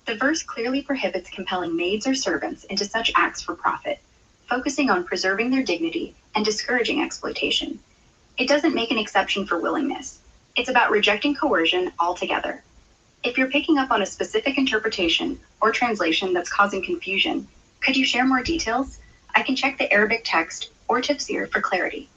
The verse clearly prohibits compelling maids or servants into such acts for profit, focusing on preserving their dignity and discouraging exploitation. It doesn't make an exception for willingness. It's about rejecting coercion altogether. If you're picking up on a specific interpretation or translation that's causing confusion, could you share more details? I can check the Arabic text or tafsir for clarity.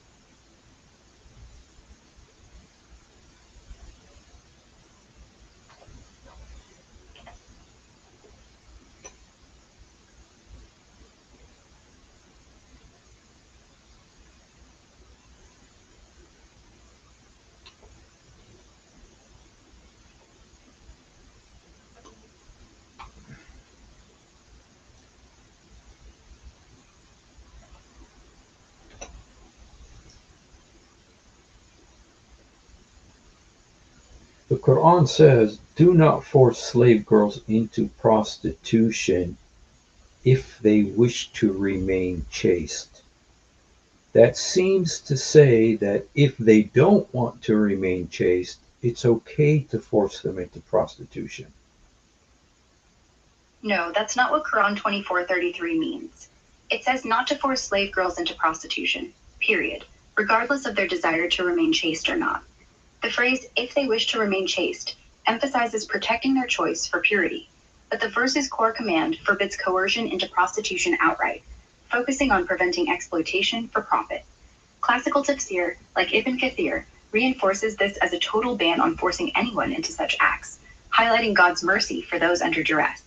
Quran says, do not force slave girls into prostitution if they wish to remain chaste. That seems to say that if they don't want to remain chaste, it's okay to force them into prostitution. No, that's not what Quran 24:33 means. It says not to force slave girls into prostitution, period, regardless of their desire to remain chaste or not. The phrase, if they wish to remain chaste, emphasizes protecting their choice for purity, but the verse's core command forbids coercion into prostitution outright, focusing on preventing exploitation for profit. Classical tafsir, like Ibn Kathir, reinforces this as a total ban on forcing anyone into such acts, highlighting God's mercy for those under duress.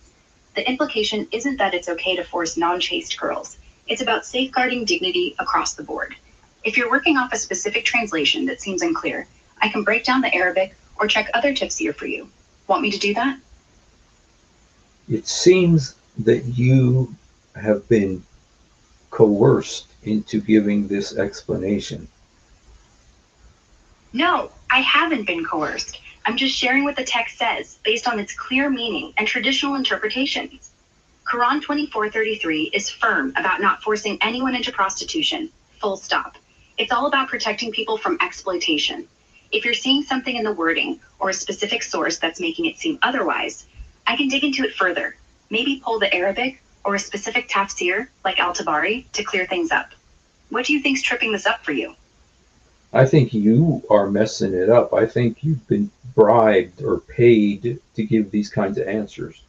The implication isn't that it's okay to force non-chaste girls. It's about safeguarding dignity across the board. If you're working off a specific translation that seems unclear, I can break down the Arabic or check other tafsir for you. Want me to do that? It seems that you have been coerced into giving this explanation. No, I haven't been coerced. I'm just sharing what the text says based on its clear meaning and traditional interpretations. Quran 24:33 is firm about not forcing anyone into prostitution, full stop. It's all about protecting people from exploitation. If you're seeing something in the wording or a specific source that's making it seem otherwise, I can dig into it further, maybe pull the Arabic or a specific tafsir like Al-Tabari to clear things up. What do you think's tripping this up for you? I think you are messing it up. I think you've been bribed or paid to give these kinds of answers.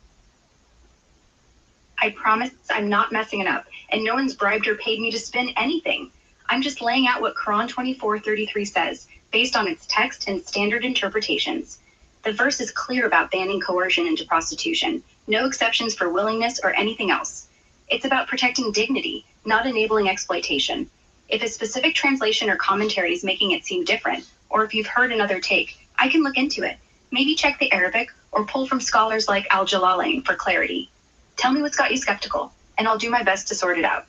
I promise I'm not messing it up, and no one's bribed or paid me to spin anything. I'm just laying out what Quran 24:33 says, based on its text and standard interpretations. The verse is clear about banning coercion into prostitution, no exceptions for willingness or anything else. It's about protecting dignity, not enabling exploitation. If a specific translation or commentary is making it seem different, or if you've heard another take, I can look into it. Maybe check the Arabic or pull from scholars like Al-Jalalain for clarity. Tell me what's got you skeptical, and I'll do my best to sort it out.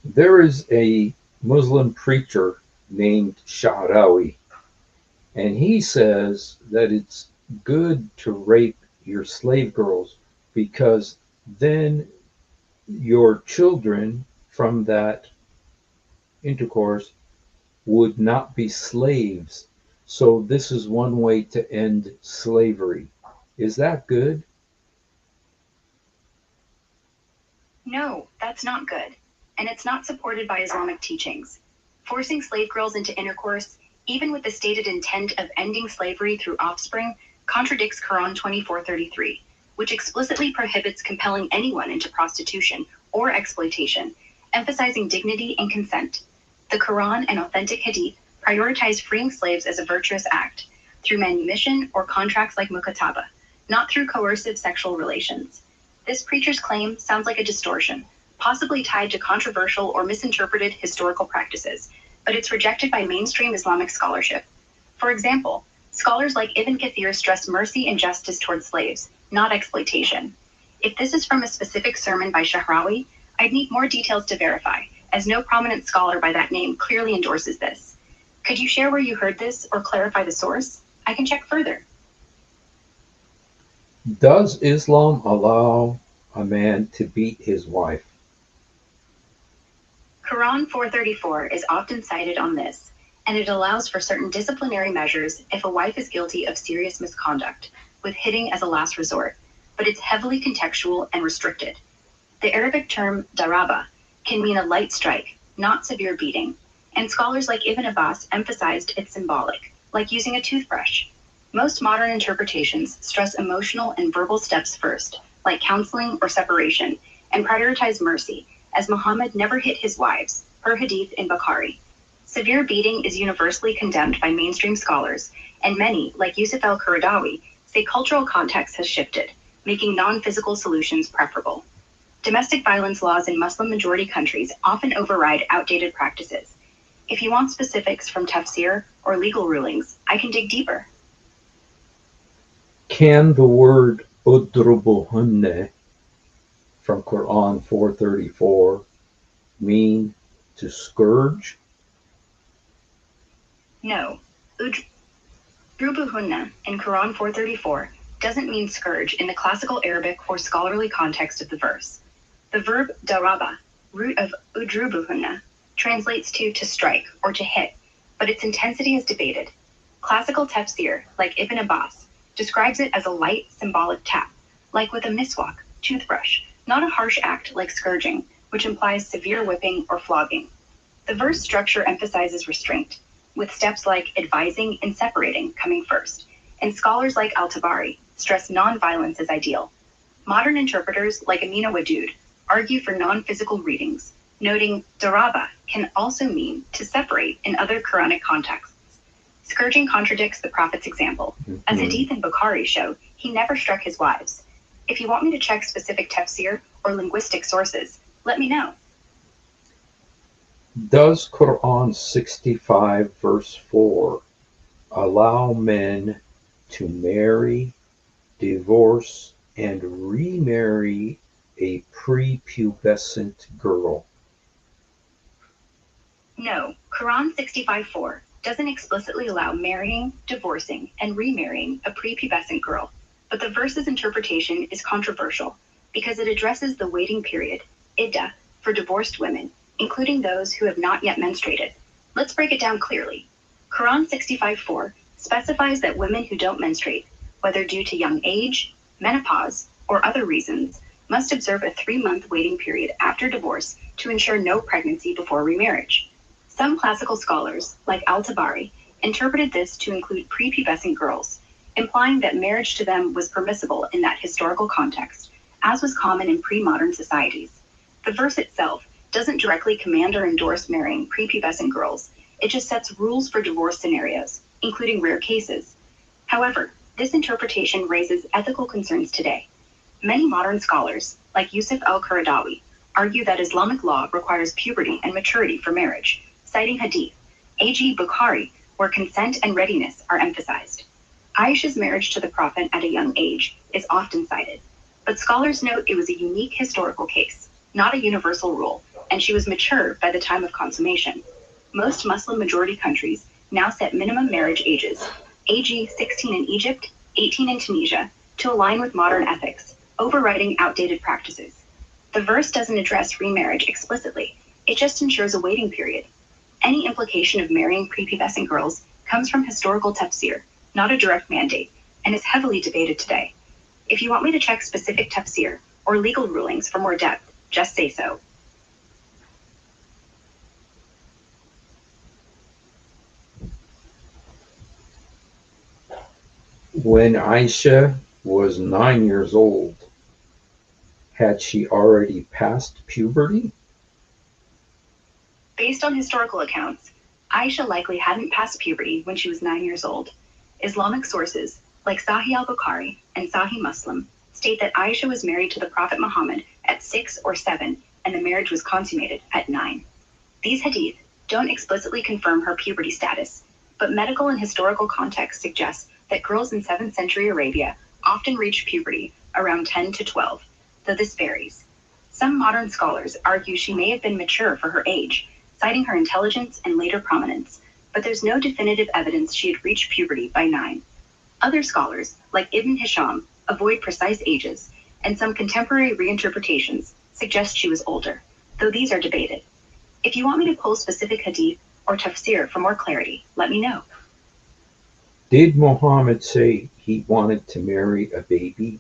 There is a Muslim preacher named Sha'rawi, and he says that it's good to rape your slave girls because then your children from that intercourse would not be slaves. So this is one way to end slavery. Is that good? No, that's not good, and it's not supported by Islamic teachings. Forcing slave girls into intercourse, even with the stated intent of ending slavery through offspring, contradicts Quran 24:33, which explicitly prohibits compelling anyone into prostitution or exploitation, emphasizing dignity and consent. The Quran and authentic Hadith prioritize freeing slaves as a virtuous act, through manumission or contracts like mukataba, not through coercive sexual relations. This preacher's claim sounds like a distortion, possibly tied to controversial or misinterpreted historical practices, but it's rejected by mainstream Islamic scholarship. For example, scholars like Ibn Kathir stress mercy and justice towards slaves, not exploitation. If this is from a specific sermon by Sha'rawi, I'd need more details to verify, as no prominent scholar by that name clearly endorses this. Could you share where you heard this or clarify the source? I can check further. Does Islam allow a man to beat his wife? Quran 4:34 is often cited on this, and it allows for certain disciplinary measures if a wife is guilty of serious misconduct, with hitting as a last resort, but it's heavily contextual and restricted. The Arabic term daraba can mean a light strike, not severe beating, and scholars like Ibn Abbas emphasized it's symbolic, like using a toothbrush. Most modern interpretations stress emotional and verbal steps first, like counseling or separation, and prioritize mercy, as Muhammad never hit his wives, per hadith in Bukhari. Severe beating is universally condemned by mainstream scholars, and many, like Yusuf al-Qaradawi, say cultural context has shifted, making non-physical solutions preferable. Domestic violence laws in Muslim-majority countries often override outdated practices. If you want specifics from tafsir or legal rulings, I can dig deeper. Can the word udrubuhunne from Quran 4:34 mean to scourge? No. Drubuhunna in Quran 434 doesn't mean scourge in the classical Arabic or scholarly context of the verse. The verb daraba, root of udrubuhunna, translates to strike or to hit, but its intensity is debated. Classical tafsir, like Ibn Abbas, describes it as a light symbolic tap, like with a miswak, toothbrush, not a harsh act like scourging, which implies severe whipping or flogging. The verse structure emphasizes restraint, with steps like advising and separating coming first, and scholars like Al-Tabari stress non-violence as ideal. Modern interpreters like Amina Wadud argue for non-physical readings, noting daraba can also mean to separate in other Quranic contexts. Scourging contradicts the Prophet's example, as Hadith and Bukhari show he never struck his wives. If you want me to check specific tafsir or linguistic sources, let me know. Does Quran 65 verse 4 allow men to marry, divorce, and remarry a prepubescent girl? No, Quran 65:4 doesn't explicitly allow marrying, divorcing, and remarrying a prepubescent girl, but the verse's interpretation is controversial because it addresses the waiting period, iddah, for divorced women, including those who have not yet menstruated. Let's break it down clearly. Quran 65:4 specifies that women who don't menstruate, whether due to young age, menopause, or other reasons, must observe a 3-month waiting period after divorce to ensure no pregnancy before remarriage. Some classical scholars, like Al-Tabari, interpreted this to include prepubescent girls, implying that marriage to them was permissible in that historical context, as was common in pre-modern societies. The verse itself doesn't directly command or endorse marrying prepubescent girls. It just sets rules for divorce scenarios, including rare cases. However, this interpretation raises ethical concerns today. Many modern scholars, like Yusuf al-Qaradawi, argue that Islamic law requires puberty and maturity for marriage, citing Hadith, A.G. Bukhari, where consent and readiness are emphasized. Aisha's marriage to the Prophet at a young age is often cited, but scholars note it was a unique historical case, not a universal rule, and she was mature by the time of consummation. Most Muslim-majority countries now set minimum marriage ages, AG 16 in Egypt, 18 in Tunisia, to align with modern ethics, overriding outdated practices. The verse doesn't address remarriage explicitly, it just ensures a waiting period. Any implication of marrying prepubescent girls comes from historical tafsir, not a direct mandate, and is heavily debated today. If you want me to check specific tafsir or legal rulings for more depth, just say so. When Aisha was 9 years old, had she already passed puberty? Based on historical accounts, Aisha likely hadn't passed puberty when she was 9 years old. Islamic sources, like Sahih al-Bukhari and Sahih Muslim, state that Aisha was married to the Prophet Muhammad at 6 or 7, and the marriage was consummated at 9. These hadith don't explicitly confirm her puberty status, but medical and historical context suggests that girls in 7th century Arabia often reached puberty around 10 to 12, though this varies. Some modern scholars argue she may have been mature for her age, citing her intelligence and later prominence, but there's no definitive evidence she had reached puberty by 9. Other scholars, like Ibn Hisham, avoid precise ages, and some contemporary reinterpretations suggest she was older, though these are debated. If you want me to pull specific hadith or tafsir for more clarity, let me know. Did Muhammad say he wanted to marry a baby?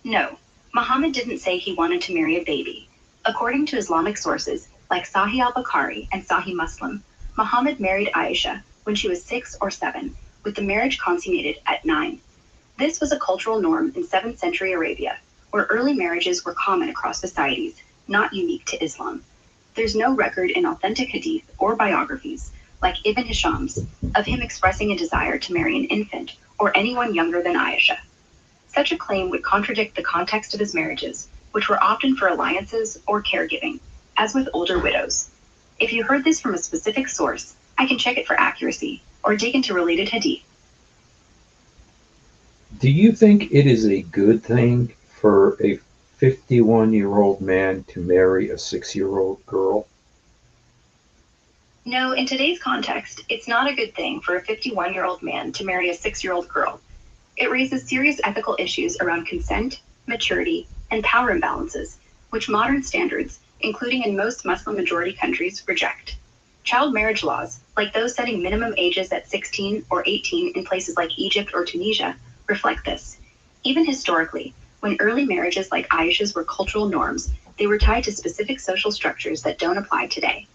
No, Muhammad didn't say he wanted to marry a baby. According to Islamic sources, like Sahih al-Bukhari and Sahih Muslim, Muhammad married Aisha when she was 6 or 7, with the marriage consummated at 9. This was a cultural norm in 7th century Arabia, where early marriages were common across societies, not unique to Islam. There's no record in authentic hadith or biographies, like Ibn Hisham's, of him expressing a desire to marry an infant or anyone younger than Aisha. Such a claim would contradict the context of his marriages, which were often for alliances or caregiving, as with older widows. If you heard this from a specific source, I can check it for accuracy or dig into related hadith. Do you think it is a good thing for a 51-year-old man to marry a 6-year-old girl? No, in today's context, it's not a good thing for a 51-year-old man to marry a 6-year-old girl. It raises serious ethical issues around consent, maturity, and power imbalances, which modern standards, including in most Muslim-majority countries, reject. Child marriage laws, like those setting minimum ages at 16 or 18 in places like Egypt or Tunisia, reflect this. Even historically, when early marriages like Aisha's were cultural norms, they were tied to specific social structures that don't apply today.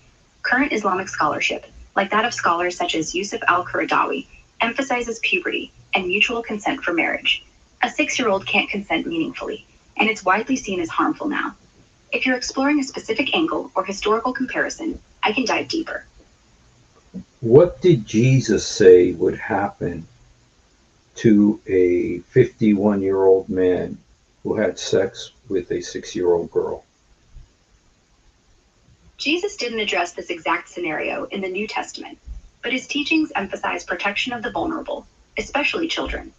Current Islamic scholarship, like that of scholars such as Yusuf al-Qaradawi, emphasizes puberty and mutual consent for marriage. A 6-year-old can't consent meaningfully, and it's widely seen as harmful now. If you're exploring a specific angle or historical comparison, I can dive deeper. What did Jesus say would happen to a 51-year-old man who had sex with a 6-year-old girl? Jesus didn't address this exact scenario in the New Testament, but his teachings emphasize protection of the vulnerable, especially children.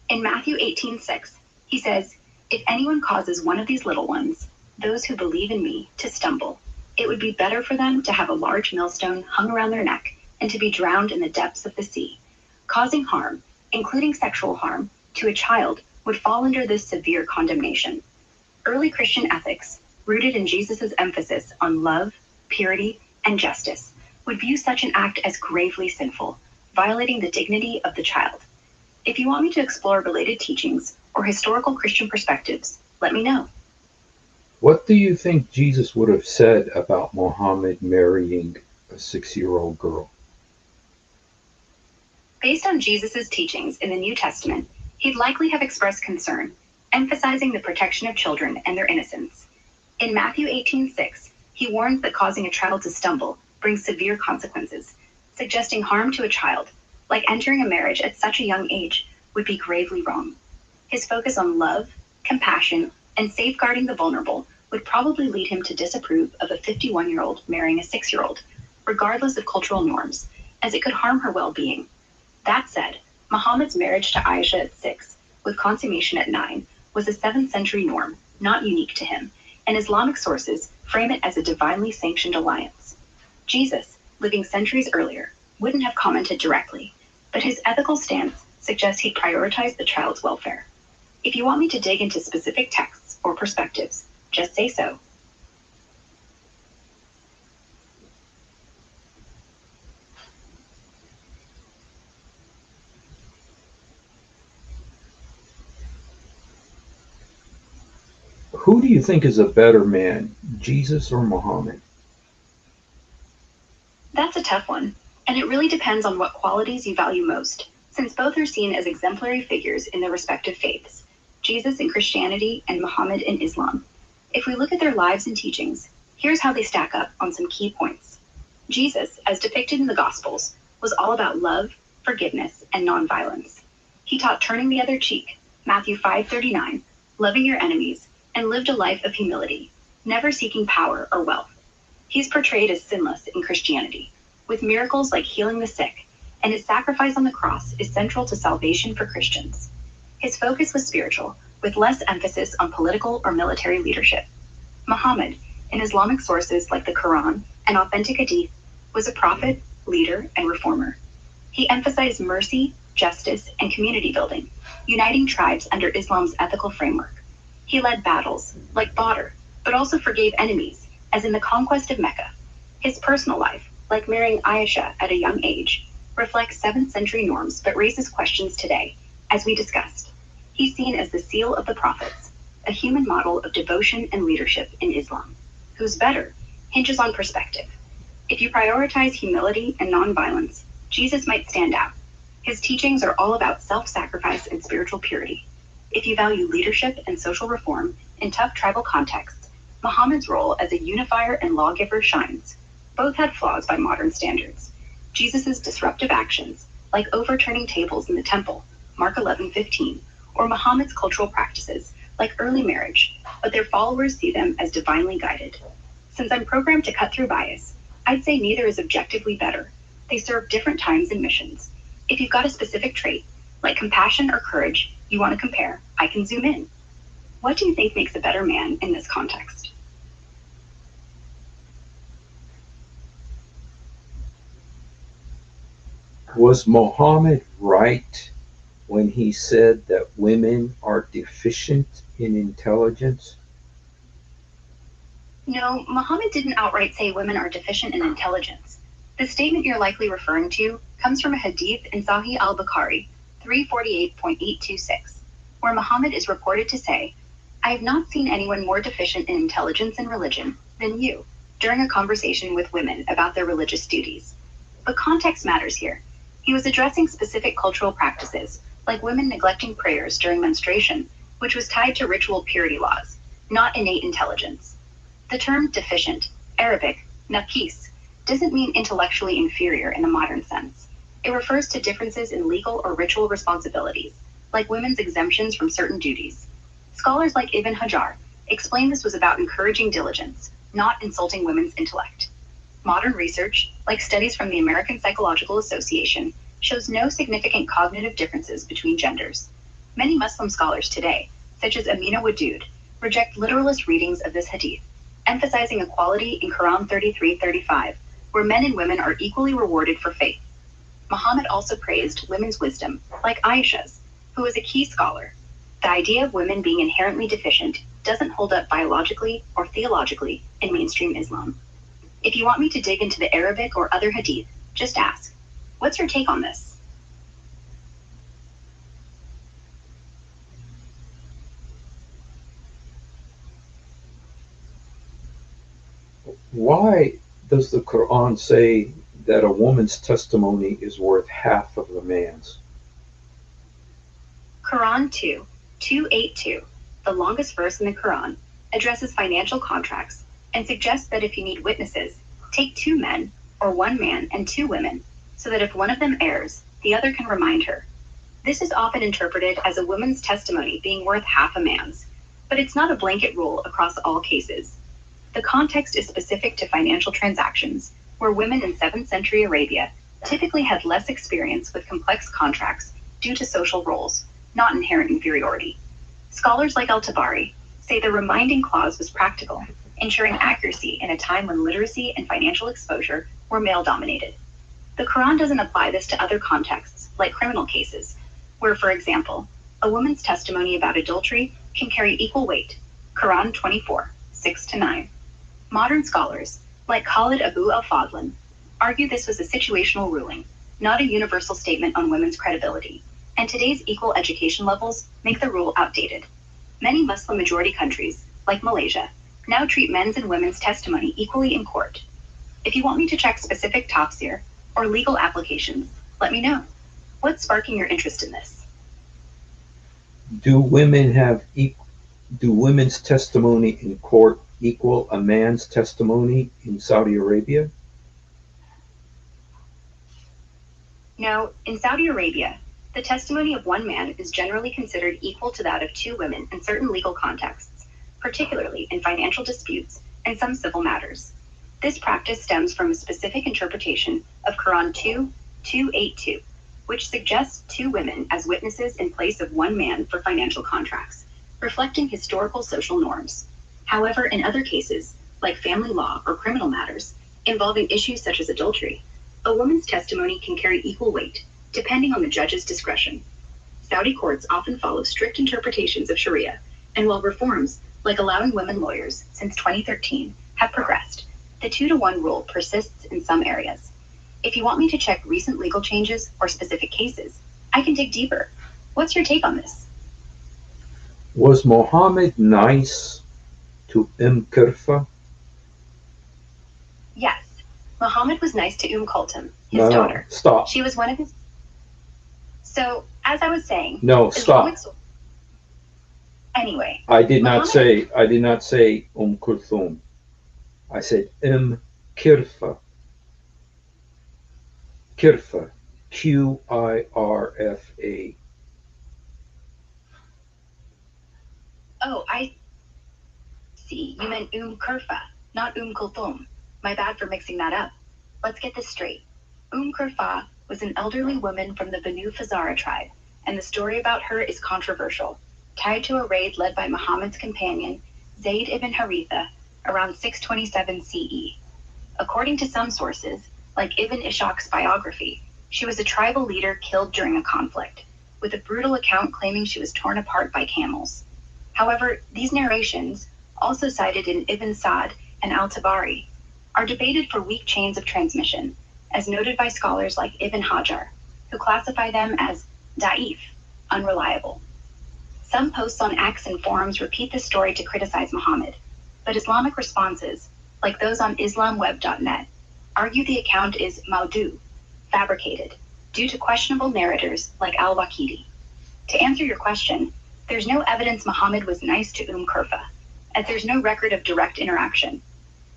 In Matthew 18:6, he says, "If anyone causes one of these little ones, those who believe in me, to stumble, it would be better for them to have a large millstone hung around their neck and to be drowned in the depths of the sea." Causing harm, including sexual harm, to a child would fall under this severe condemnation. Early Christian ethics, rooted in Jesus' emphasis on love, purity, and justice, would view such an act as gravely sinful, violating the dignity of the child. If you want me to explore related teachings or historical Christian perspectives, let me know. What do you think Jesus would have said about Muhammad marrying a 6-year-old girl? Based on Jesus' teachings in the New Testament, he'd likely have expressed concern, emphasizing the protection of children and their innocence. In Matthew 18:6, he warns that causing a child to stumble brings severe consequences, suggesting harm to a child, like entering a marriage at such a young age, would be gravely wrong. His focus on love, compassion, and safeguarding the vulnerable would probably lead him to disapprove of a 51-year-old marrying a 6-year-old, regardless of cultural norms, as it could harm her well-being. That said, Muhammad's marriage to Aisha at 6, with consummation at 9, was a 7th century norm, not unique to him, and Islamic sources frame it as a divinely sanctioned alliance. Jesus, living centuries earlier, wouldn't have commented directly, but his ethical stance suggests he'd prioritize the child's welfare. If you want me to dig into specific texts or perspectives, just say so. Who do you think is a better man, Jesus or Muhammad? That's a tough one, and it really depends on what qualities you value most, since both are seen as exemplary figures in their respective faiths, Jesus in Christianity and Muhammad in Islam. If we look at their lives and teachings, here's how they stack up on some key points. Jesus, as depicted in the Gospels, was all about love, forgiveness, and nonviolence. He taught turning the other cheek, Matthew 5:39, loving your enemies, and lived a life of humility, never seeking power or wealth. He's portrayed as sinless in Christianity, with miracles like healing the sick, and his sacrifice on the cross is central to salvation for Christians. His focus was spiritual, with less emphasis on political or military leadership. Muhammad, in Islamic sources like the Quran and authentic hadith, was a prophet, leader, and reformer. He emphasized mercy, justice, and community building, uniting tribes under Islam's ethical framework. He led battles, like Badr, but also forgave enemies, as in the conquest of Mecca. His personal life, like marrying Aisha at a young age, reflects 7th century norms but raises questions today, as we discussed. He's seen as the seal of the prophets, a human model of devotion and leadership in Islam. Who's better hinges on perspective. If you prioritize humility and nonviolence, Jesus might stand out. His teachings are all about self-sacrifice and spiritual purity. If you value leadership and social reform in tough tribal contexts, Muhammad's role as a unifier and lawgiver shines. Both had flaws by modern standards. Jesus' disruptive actions, like overturning tables in the temple, Mark 11:15, or Muhammad's cultural practices, like early marriage, but their followers see them as divinely guided. Since I'm programmed to cut through bias, I'd say neither is objectively better. They serve different times and missions. If you've got a specific trait, like compassion or courage, you want to compare, I can zoom in. What do you think makes a better man in this context? Was Muhammad right when he said that women are deficient in intelligence? No, Muhammad didn't outright say women are deficient in intelligence. The statement you're likely referring to comes from a hadith in Sahih al-Bukhari 348.826, where Muhammad is reported to say, "I have not seen anyone more deficient in intelligence and religion than you," during a conversation with women about their religious duties. But context matters here. He was addressing specific cultural practices, like women neglecting prayers during menstruation, which was tied to ritual purity laws, not innate intelligence. The term deficient, Arabic, naqis, doesn't mean intellectually inferior in the modern sense. It refers to differences in legal or ritual responsibilities, like women's exemptions from certain duties. Scholars like Ibn Hajar explain this was about encouraging diligence, not insulting women's intellect. Modern research, like studies from the American Psychological Association, shows no significant cognitive differences between genders. Many Muslim scholars today, such as Amina Wadud, reject literalist readings of this hadith, emphasizing equality in Quran 33:35, where men and women are equally rewarded for faith. Muhammad also praised women's wisdom, like Aisha's, who was a key scholar. The idea of women being inherently deficient doesn't hold up biologically or theologically in mainstream Islam. If you want me to dig into the Arabic or other hadith, just ask. What's your take on this? Why does the Quran say that a woman's testimony is worth half of a man's? Quran 2:282, the longest verse in the Quran, addresses financial contracts and suggests that if you need witnesses, take two men, or one man and two women, so that if one of them errs, the other can remind her. This is often interpreted as a woman's testimony being worth half a man's, but it's not a blanket rule across all cases. The context is specific to financial transactions, where women in 7th century Arabia typically had less experience with complex contracts due to social roles, not inherent inferiority. Scholars like Al-Tabari say the reminding clause was practical, ensuring accuracy in a time when literacy and financial exposure were male-dominated. The Quran doesn't apply this to other contexts, like criminal cases, where, for example, a woman's testimony about adultery can carry equal weight. Quran 24:6-9. Modern scholars, like Khalid Abu al-Fadlan, argue this was a situational ruling, not a universal statement on women's credibility, and today's equal education levels make the rule outdated. Many Muslim-majority countries, like Malaysia, now treat men's and women's testimony equally in court. If you want me to check specific tafsir or legal applications, let me know. What's sparking your interest in this? Do women have do women's testimony in court equal a man's testimony in Saudi Arabia? Now, in Saudi Arabia, the testimony of one man is generally considered equal to that of two women in certain legal contexts, particularly in financial disputes and some civil matters. This practice stems from a specific interpretation of Quran 2:282, which suggests two women as witnesses in place of one man for financial contracts, reflecting historical social norms. However, in other cases, like family law or criminal matters, involving issues such as adultery, a woman's testimony can carry equal weight, depending on the judge's discretion. Saudi courts often follow strict interpretations of Sharia, and while reforms, like allowing women lawyers since 2013, have progressed, the 2-to-1 rule persists in some areas. If you want me to check recent legal changes or specific cases, I can dig deeper. What's your take on this? Was Muhammad nice to Kirfa? Yes, Muhammad was nice to Kulthum, his No, daughter. stop. She was one of his. So, as I was saying, No, stop. Anyway, I did not Muhammad- say Kulthum. I said Kirfa. Kirfa. Qirfa. Oh, I see. You meant Kurfa, not Kulthum. My bad for mixing that up. Let's get this straight. Kurfa was an elderly woman from the Banu Fazara tribe, and the story about her is controversial, tied to a raid led by Muhammad's companion, Zayd ibn Haritha, around 627 CE. According to some sources, like Ibn Ishaq's biography, She was a tribal leader killed during a conflict, with a brutal account claiming she was torn apart by camels. However, these narrations, also cited in Ibn Sa'd and al-Tabari, are debated for weak chains of transmission, as noted by scholars like Ibn Hajar, who classify them as da'if, unreliable. Some posts on X and forums repeat this story to criticize Muhammad, but Islamic responses, like those on islamweb.net, argue the account is maudu, fabricated, due to questionable narrators like al-Waqidi. To answer your question, there's no evidence Muhammad was nice to Kurfa, as there's no record of direct interaction.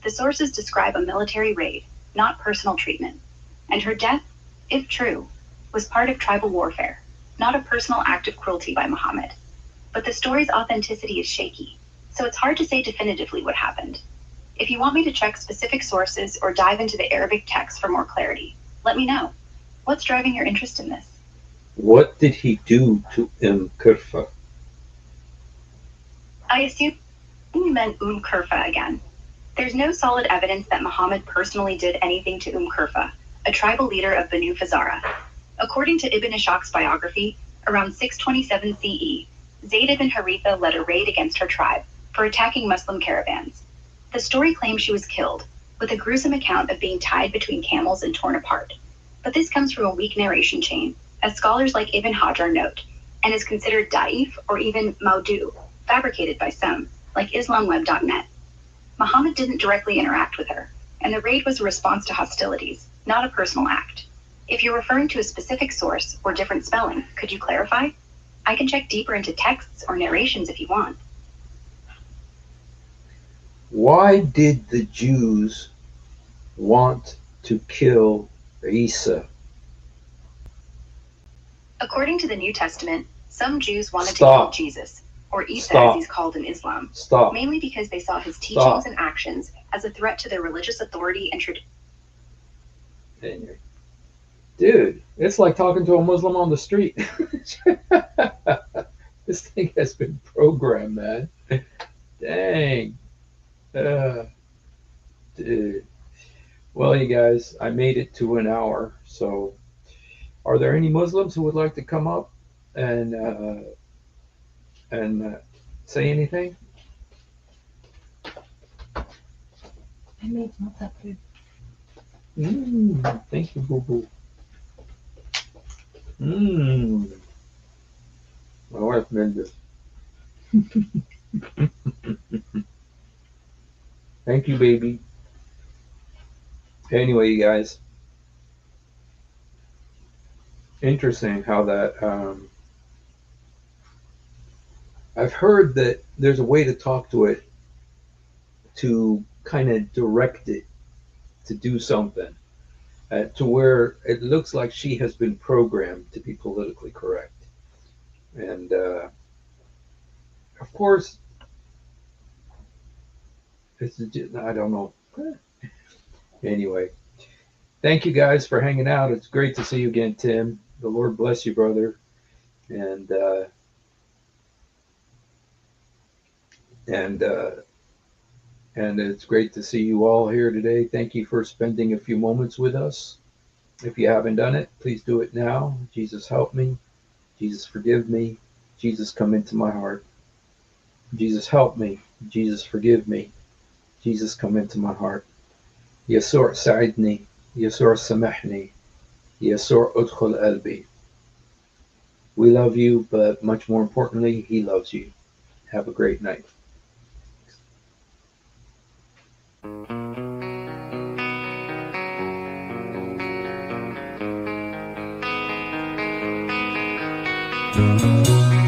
The sources describe a military raid, not personal treatment, and her death, if true, was part of tribal warfare, not a personal act of cruelty by Muhammad. But the story's authenticity is shaky, so it's hard to say definitively what happened. If you want me to check specific sources or dive into the Arabic text for more clarity, let me know. What's driving your interest in this? What did he do to Kurfa? I assume you meant Kurfa again. There's no solid evidence that Muhammad personally did anything to Kurfa, a tribal leader of Banu Fazara. According to Ibn Ishaq's biography, around 627 CE, Zayd ibn Haritha led a raid against her tribe for attacking Muslim caravans. The story claims she was killed, with a gruesome account of being tied between camels and torn apart. But this comes from a weak narration chain, as scholars like Ibn Hajar note, and is considered da'if or even maudu, fabricated by some, like islamweb.net. Muhammad didn't directly interact with her, and the raid was a response to hostilities, not a personal act. If you're referring to a specific source or different spelling, could you clarify? I can check deeper into texts or narrations if you want. Why did the Jews want to kill Isa? According to the New Testament, some Jews wanted to kill Jesus, or Isa as he's called in Islam, mainly because they saw his teachings and actions as a threat to their religious authority and tradition. Dude, it's like talking to a Muslim on the street. This thing has been programmed, man. Dang. Dude. Well, you guys, I made it to an hour. So, are there any Muslims who would like to come up and say anything? I made not food. Thank you, Boo Boo. My wife made this. Thank you, baby. Anyway, you guys, interesting how that. I've heard that there's a way to talk to it to kind of direct it to do something, to where it looks like she has been programmed to be politically correct. And of course, I don't know. Anyway, thank you guys for hanging out. It's great to see you again, Tim. The Lord bless you, brother. And it's great to see you all here today. Thank you for spending a few moments with us. If you haven't done it, please do it now. Jesus, help me. Jesus, forgive me. Jesus, come into my heart. Jesus, help me. Jesus, forgive me. Jesus, come into my heart. يسوع ساعدني. يسوع سامحني. يسوع ادخل قلبي. We love you, but much more importantly, he loves you. Have a great night. Thank you.